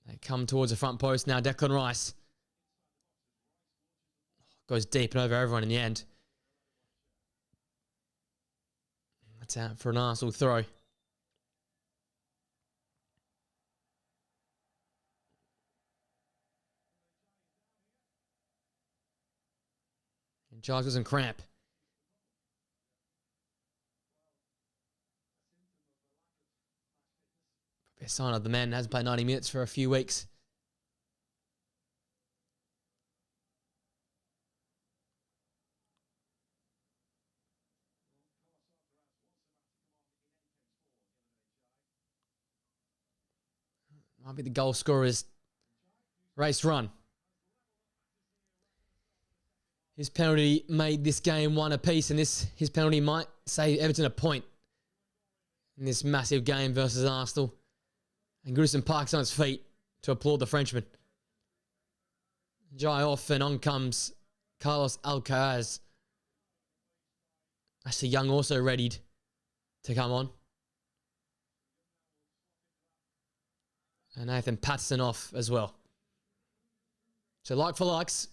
They come towards the front post now. Declan Rice goes deep and over everyone in the end. That's out for an Arsenal throw. And Giles was in cramp. Probably a sign of the man hasn't played 90 minutes for a few weeks. Might be the goal scorer's race run. His penalty made this game one apiece, and his penalty might save Everton a point in this massive game versus Arsenal. And Goodison Park's on his feet to applaud the Frenchman. Jai off, and on comes Carlos Alcaraz. Ashley Young also readied to come on. And Nathan Patterson off as well. So like for likes,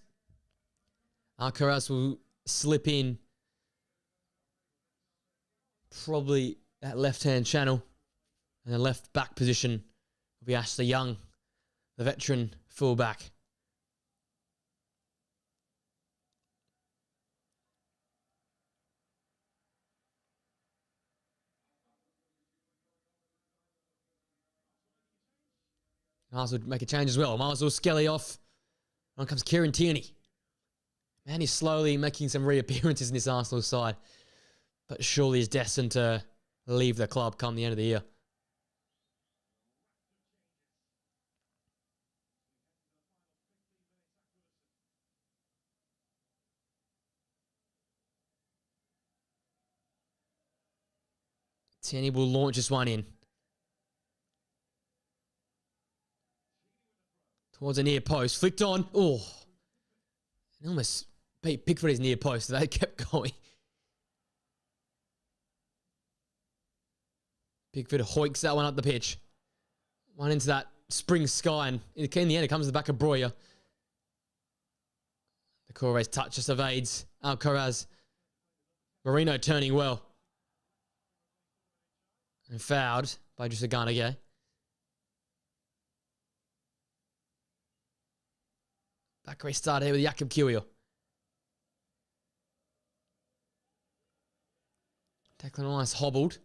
Alcaraz will slip in probably that left-hand channel, and the left back position will be Ashley Young, the veteran fullback. Miles would make a change as well. Miles will Skelly off. On comes Kieran Tierney. Man, he's slowly making some reappearances in this Arsenal side, but surely is destined to leave the club come the end of the year. Tierney will launch this one in. Towards a near post. Flicked on. Oh. It almost beat Pickford his near post. So they kept going. Pickford hoiks that one up the pitch. One into that spring sky. And in the end, it comes to the back of Breuer. The Corre's touch just evades Alcaraz. Marino turning well. And fouled by just a Garnegay. Back restart here with Jakob Kiwior. Declan Rice hobbled.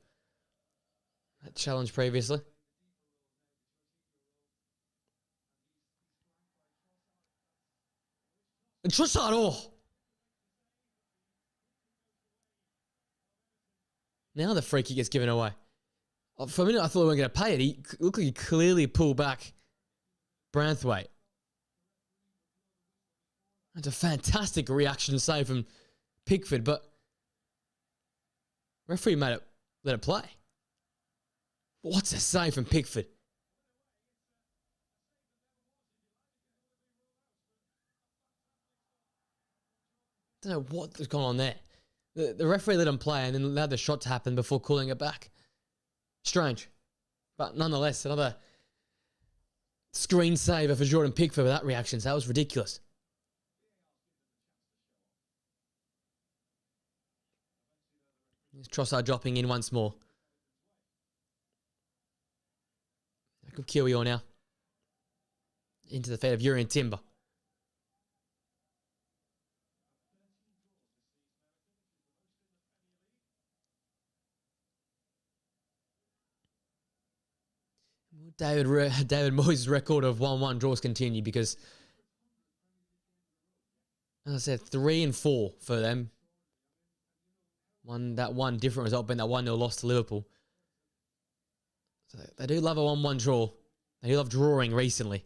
That challenge previously. And Trossard, oh! Now the free kick gets given away. For a minute I thought we weren't going to pay it. He looked like he clearly pulled back Branthwaite. That's a fantastic reaction save from Pickford, but referee let it play. What's a save from Pickford? Don't know what's gone on there. The referee let him play and then allowed the shot to happen before calling it back. Strange. But nonetheless, another screensaver for Jordan Pickford with that reaction. So that was ridiculous. Here's Trossard dropping in once more. Jakob Kiwior now. Into the feet of Urian Timber. David Moyes' record of 1-1 draws continue because, as I said, 3 and 4 for them. That one different result being that 1-0 loss to Liverpool. So they do love a 1-1 draw. They do love drawing recently.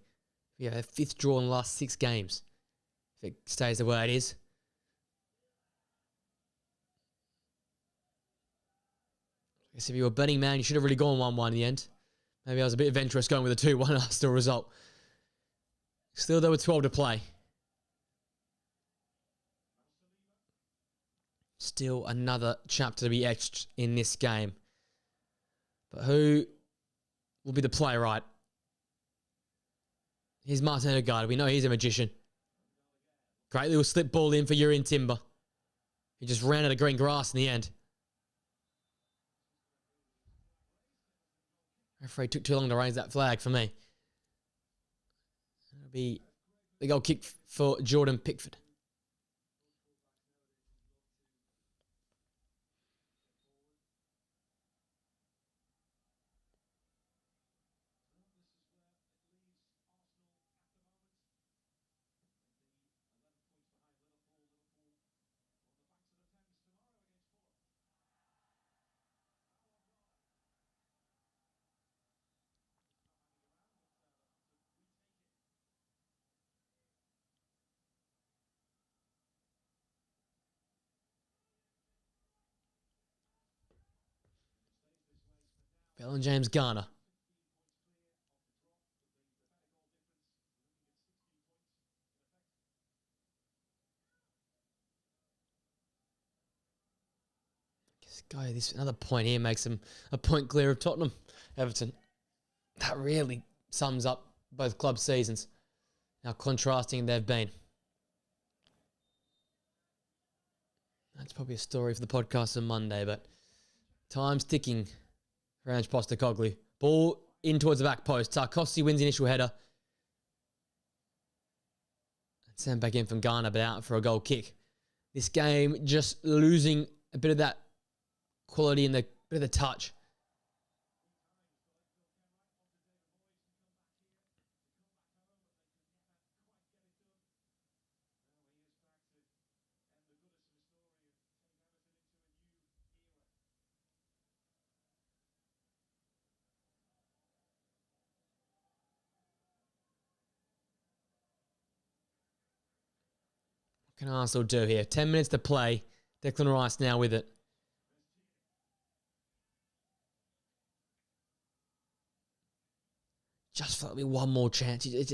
Yeah, their 5th draw in the last 6 games. If it stays the way it is. I guess if you were a betting man, you should have really gone 1-1 in the end. Maybe I was a bit adventurous going with a 2-1 Arsenal result. Still, there were 12 to play. Still another chapter to be etched in this game. But who will be the playwright? Here's Martin Odegaard. We know he's a magician. Great little slip ball in for Urian Timber. He just ran out of green grass in the end. Referee took too long to raise that flag for me. It'll be the goal kick for Jordan Pickford. Bell and James Garner. This another point here makes them a point clear of Tottenham. Everton. That really sums up both club seasons. How contrasting they've been. That's probably a story for the podcast on Monday, but time's ticking for Ange Postecoglou. Ball in towards the back post. Tarkovsky wins the initial header. Sent back in from Garner, but out for a goal kick. This game just losing a bit of that quality and the bit of the touch. What can Arsenal do here? 10 minutes to play. Declan Rice now with it. Just felt like one more chance. It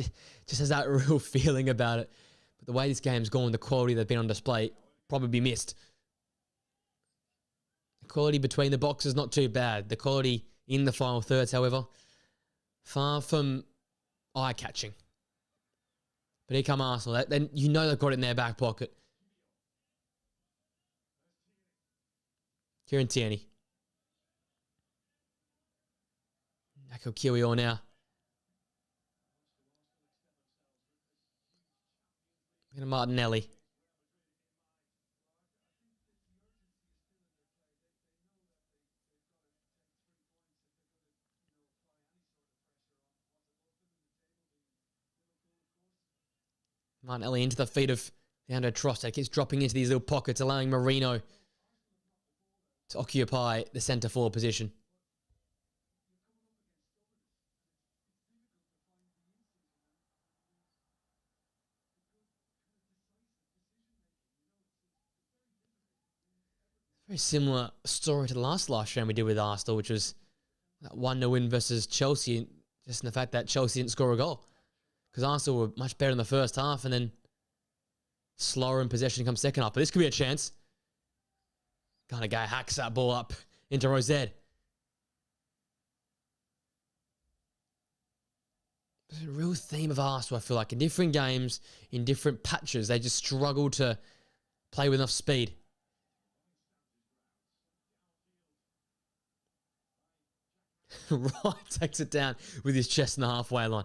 just has that real feeling about it. But the way this game's gone, the quality that's been on display, probably be missed. The quality between the boxes, not too bad. The quality in the final thirds, however, far from eye-catching. But here come Arsenal. Then you know they've got it in their back pocket. Kieran Tierney. Nako Kiwior now. And Martinelli. Martinelli into the feet of Leandro Trossard. Keeps dropping into these little pockets, allowing Marino to occupy the centre forward position. Very similar story to the last game we did with Arsenal, which was that 1-0 win versus Chelsea, just in the fact that Chelsea didn't score a goal. Because Arsenal were much better in the first half and then slower in possession comes second half. But this could be a chance. Kind of guy hacks that ball up into Rosette. There's a real theme of Arsenal, I feel like. In different games, in different patches, they just struggle to play with enough speed. Right, takes it down with his chest in the halfway line.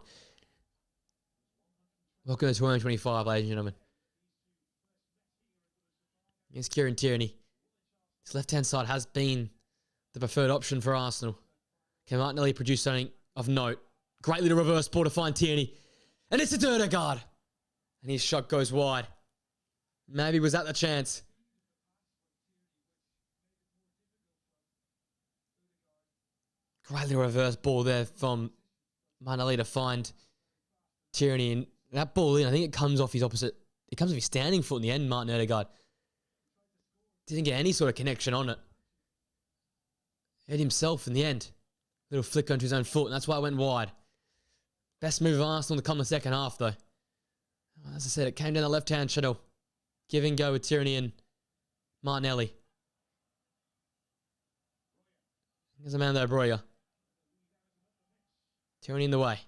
Welcome to 2025, ladies and gentlemen. Here's Kieran Tierney. His left-hand side has been the preferred option for Arsenal. Can Martinelli produce something of note? Great little reverse ball to find Tierney. And it's a Derdegaard. And his shot goes wide. Maybe was that the chance? Great little reverse ball there from Martinelli to find Tierney. And that ball in, I think it comes off his opposite. It comes off his standing foot in the end, Martin Odegaard. Didn't get any sort of connection on it. Hit himself in the end. Little flick onto his own foot, and that's why it went wide. Best move of Arsenal to come the second half, though. As I said, it came down the left-hand channel. Give and go with Tierney and Martinelli. There's Amanda Broya. Tierney in the way.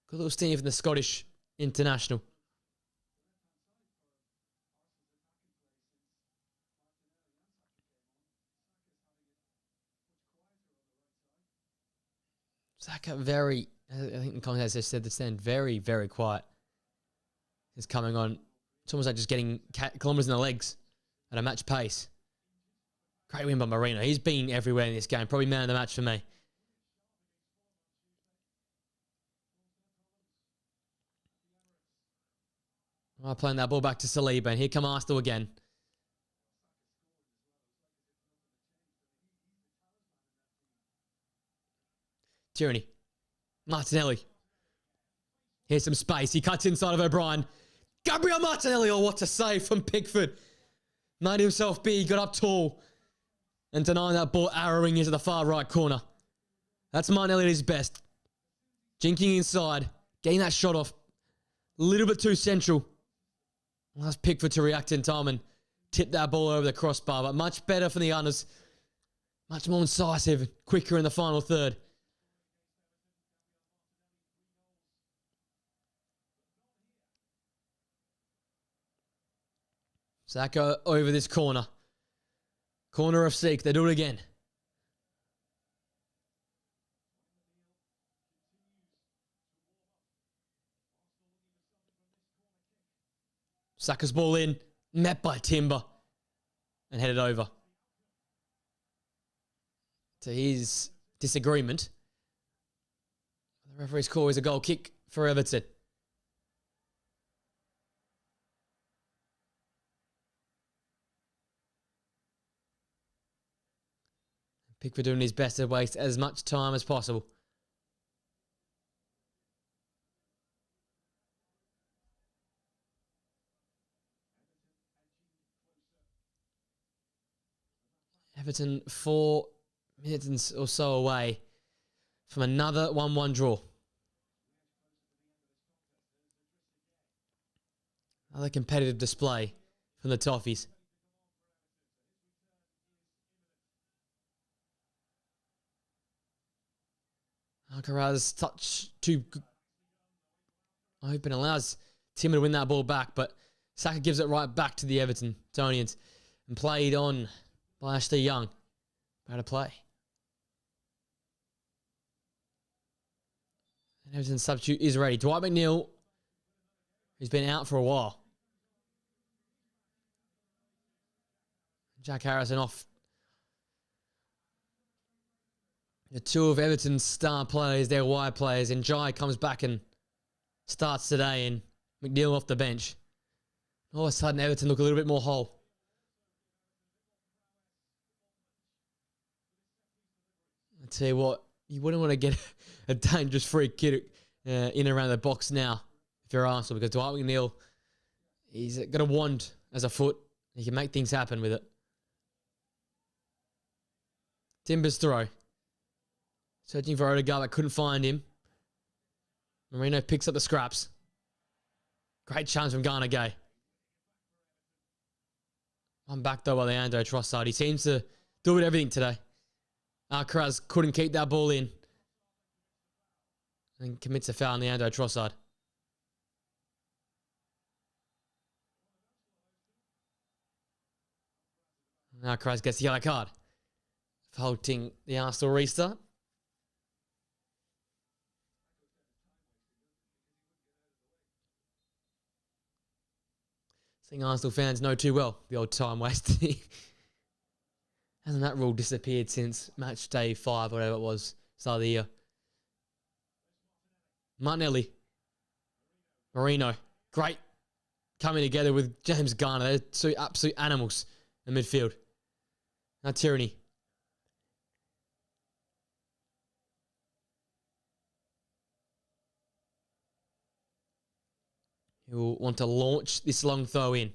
Good little steam from the Scottish international. Saka I think the commentator said the stand very, very quiet. It's coming on. It's almost like just getting kilometres in the legs at a match pace. Great win by Marino. He's been everywhere in this game. Probably man of the match for me. Playing that ball back to Saliba, and here come Arsenal again. Tierney. Martinelli. Here's some space. He cuts inside of O'Brien. Gabriel Martinelli, oh, what a save from Pickford. Made himself big, got up tall. and denying that ball arrowing into the far right corner. That's Martinelli at his best. Jinking inside, getting that shot off. A little bit too central. Last Pickford to react in time and tip that ball over the crossbar, but much better for the Gunners. Much more incisive, quicker in the final third. Saka over this corner. Corner of Seek. They do it again. Saka's ball in. Met by Timber. And headed over. To his disagreement, the referee's call is a goal kick for Everton. Pickford doing his best to waste as much time as possible. Everton 4 minutes or so away from another 1-1 draw. Another competitive display from the Toffees. Alcaraz touch too open, allows Timber to win that ball back, but Saka gives it right back to the Evertonians and played on by Ashley Young. How to play. And Everton's substitute is ready. Dwight McNeil, who's been out for a while. Jack Harrison off. The two of Everton's star players, their wide players, and Jai comes back and starts today, and McNeil off the bench. All of a sudden, Everton look a little bit more whole. I tell you what, you wouldn't want to get a dangerous free kick in and around the box now if you're Arsenal, because Dwight McNeil, he's got a wand as a foot. He can make things happen with it. Timber's throw. Searching for Odegaard, but couldn't find him. Marino picks up the scraps. Great chance from Ghana Gay. One back though by Leandro Trossard. He seems to do it everything today. Alcaraz couldn't keep that ball in. And commits a foul on Leandro Trossard. Alcaraz gets the yellow card. Halting the Arsenal restart. I think Arsenal fans know too well the old time wasting. Hasn't that rule disappeared since match day 5, whatever it was, start of the year? Martinelli. Marino. Great. Coming together with James Garner. They're two absolute animals in midfield. Now Tierney. He'll want to launch this long throw in.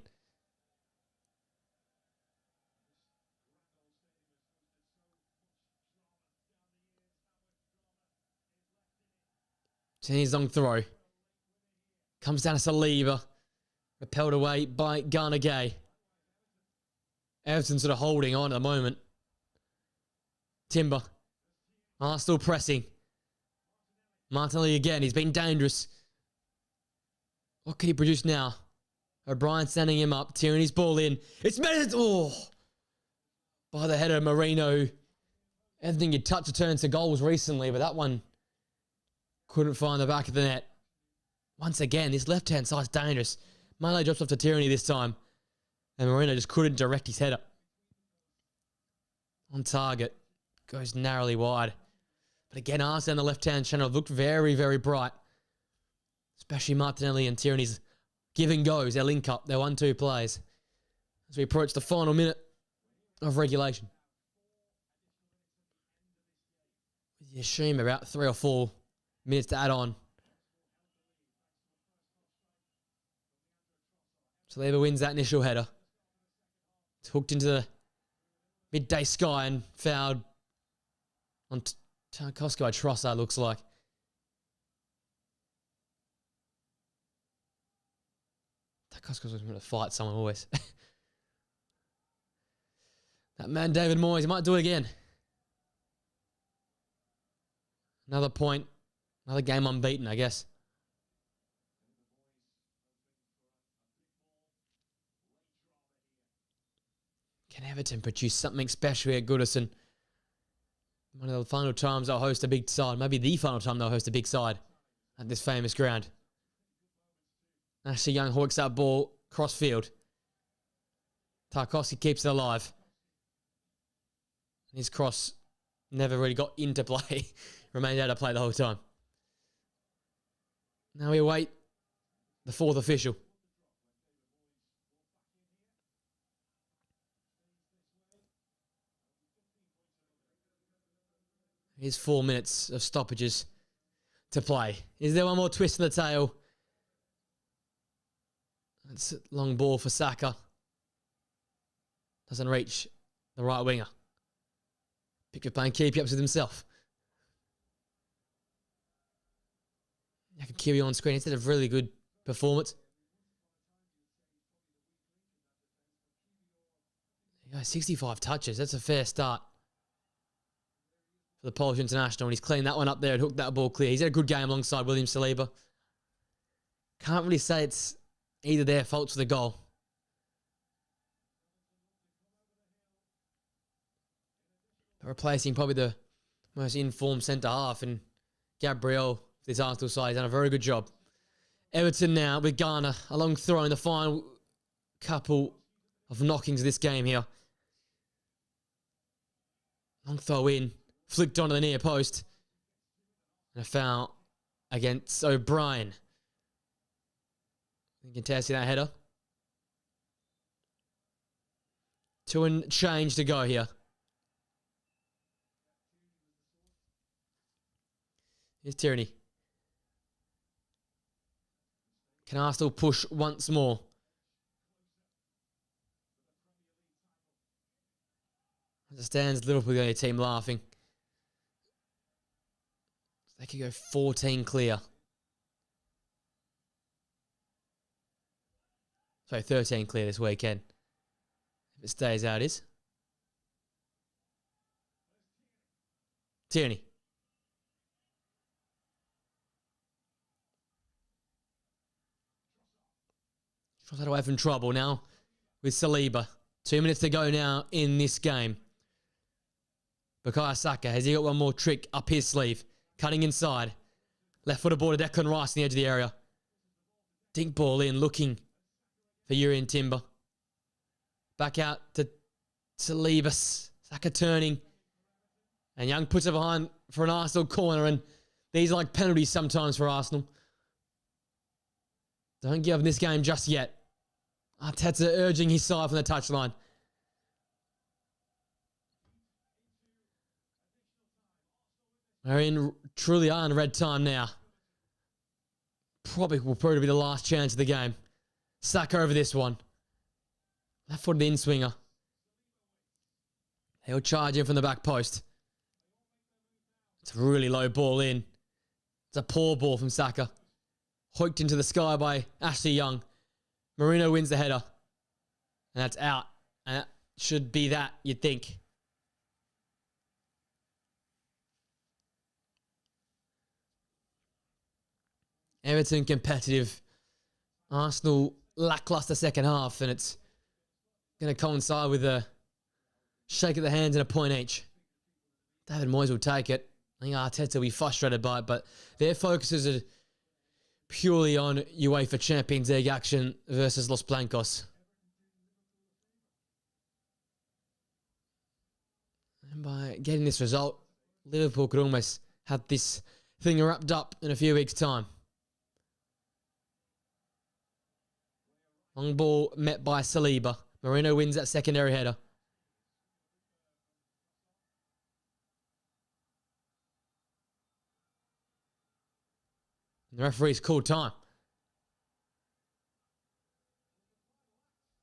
Tierney's long throw. Comes down to Saliba. Repelled away by Ghana Gay. Everton sort of holding on at the moment. Timber. Still pressing. Martinelli again. He's been dangerous. What can he produce now? O'Brien standing him up. Tierney's ball in. It's made. Oh! By the header of Marino. Everything you touch turns to goals recently, but that one couldn't find the back of the net. Once again, this left-hand side's dangerous. Mane drops off to Tierney this time. And Marino just couldn't direct his header. On target. Goes narrowly wide. But again, Arsenal on the left-hand channel looked very, very bright. Especially Martinelli and Tierney's give and goes. Their link up. Their 1-2 plays. As we approach the final minute of regulation. You assume about 3 or 4 minutes to add on. Saliba wins that initial header. It's hooked into the midday sky and fouled on Tarkowski by Trossard, looks like. Tarkowski's going to fight someone always. That man David Moyes, he might do it again. Another point. Another game unbeaten, I guess. Can Everton produce something special here at Goodison? One of the final times they'll host a big side. Maybe the final time they'll host a big side at this famous ground. Ashley Young hooks that ball cross field. Tarkowski keeps it alive. His cross never really got into play. Remained out of play the whole time. Now we await the fourth official. Here's 4 minutes of stoppages to play. Is there one more twist in the tail? That's a long ball for Saka. Doesn't reach the right winger. Pickford playing keepy ups with himself. I can Kiri on screen. Instead of really good performance. Yeah, 65 touches. That's a fair start for the Polish international. And he's cleaned that one up there and hooked that ball clear. He's had a good game alongside William Saliba. Can't really say it's either their faults for the goal. But replacing probably the most informed centre-half and Gabriel, this Arsenal side, has done a very good job. Everton now with Garner, a long throw in the final couple of knockings of this game here. Long throw in, flicked onto the near post. And a foul against O'Brien. Contesting that header. 2 and change to go here. Here's Tierney. Can Arsenal push once more? As it stands, Liverpool the only team laughing. They could go 14 clear. Sorry, 13 clear this weekend. If it stays out, it is. Tierney. Trossard away from trouble now with Saliba. 2 minutes to go now in this game. Bukayo Saka, has he got one more trick up his sleeve? Cutting inside. Left footer ball to Declan Rice in the edge of the area. Dink ball in, looking for Urian Timber. Back out to Saliba. Saka turning. And Young puts it behind for an Arsenal corner. And these are like penalties sometimes for Arsenal. Don't give up this game just yet. Arteta urging his side from the touchline. We're in truly are in red time now. Probably will prove to be the last chance of the game. Saka over this one. Left footed in swinger. He'll charge in from the back post. It's a really low ball in. It's a poor ball from Saka. Hoiked into the sky by Ashley Young. Marino wins the header. And that's out. And that should be that, you'd think. Everton competitive. Arsenal lackluster second half. And it's going to coincide with a shake of the hands and a point each. David Moyes will take it. I think Arteta will be frustrated by it. But their focuses are purely on UEFA Champions League action versus Los Blancos. And by getting this result, Liverpool could almost have this thing wrapped up in a few weeks' time. Long ball met by Saliba. Marino wins that secondary header. The referee's called time.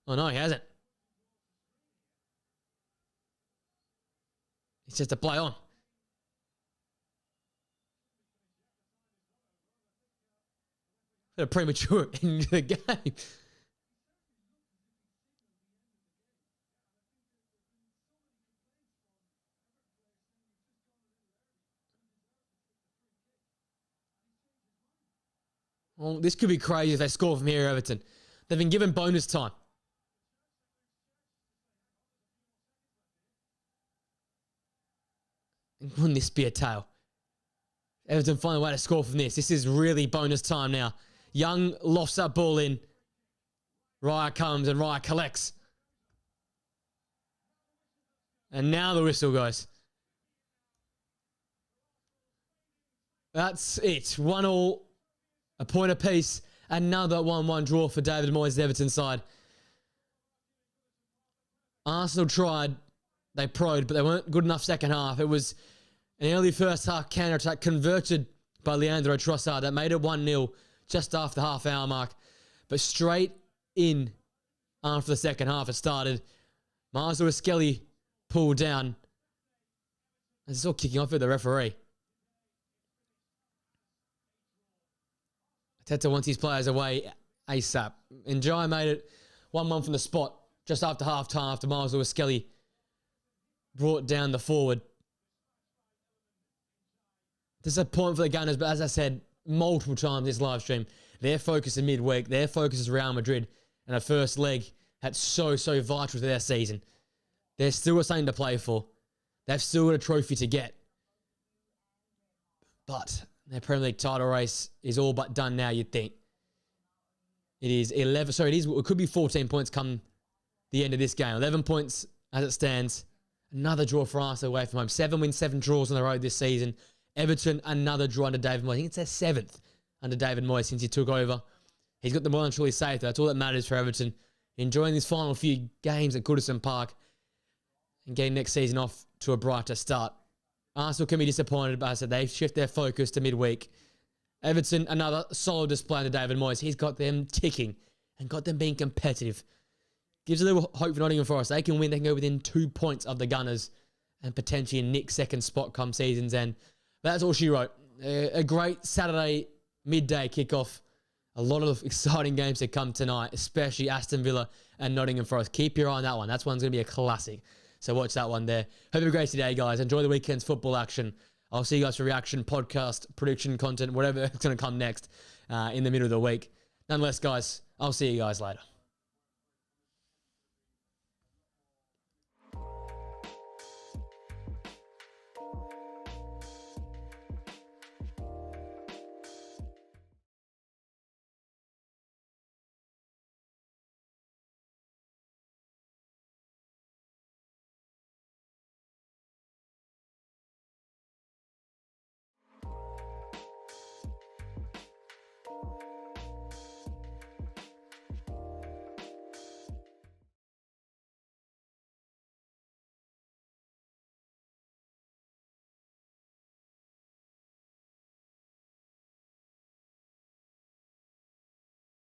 Oh no, he hasn't. It's just a play on. A premature end of the game. Well, this could be crazy if they score from here, Everton. They've been given bonus time. Wouldn't this be a tail? Everton find a way to score from this. This is really bonus time now. Young lofts that ball in. Raya comes and Raya collects. And now the whistle goes. That's it. 1-1. A point apiece. Another 1-1 draw for David Moyes' Everton side. Arsenal tried. They probed, but they weren't good enough second half. It was an early first half counter-attack converted by Leandro Trossard that made it 1-0 just after the half-hour mark. But straight in after the second half it started. Miles Lewis-Skelly pulled down. It's all kicking off at the referee. Teta wants his players away ASAP. And Jai made it 1-1 from the spot just after half-time after Miles Lewis-Skelly brought down the forward. Disappointment for the Gunners, but as I said multiple times this live stream, their focus in midweek, their focus is Real Madrid and a first leg that's so vital to their season. There's still something to play for. They've still got a trophy to get. But their Premier League title race is all but done now, you'd think. It is 11, sorry, it could be 14 points come the end of this game. 11 points as it stands. Another draw for Arsenal away from home. 7 wins, 7 draws on the road this season. Everton, another draw under David Moyes. I think it's their 7th under David Moyes since he took over. He's got the well and truly safe. That's all that matters for Everton. Enjoying these final few games at Goodison Park and getting next season off to a brighter start. Arsenal can be disappointed, but as I said, they shift their focus to midweek. Everton, another solid display under David Moyes. He's got them ticking and got them being competitive. Gives a little hope for Nottingham Forest. They can win. They can go within 2 points of the Gunners and potentially nick second spot come season's end. But that's all she wrote. A great Saturday midday kickoff. A lot of exciting games to come tonight, especially Aston Villa and Nottingham Forest. Keep your eye on that one. That one's going to be a classic. So watch that one there. Hope you have a great day, guys. Enjoy the weekend's football action. I'll see you guys for reaction, podcast, prediction content, whatever is going to come next in the middle of the week. Nonetheless, guys, I'll see you guys later.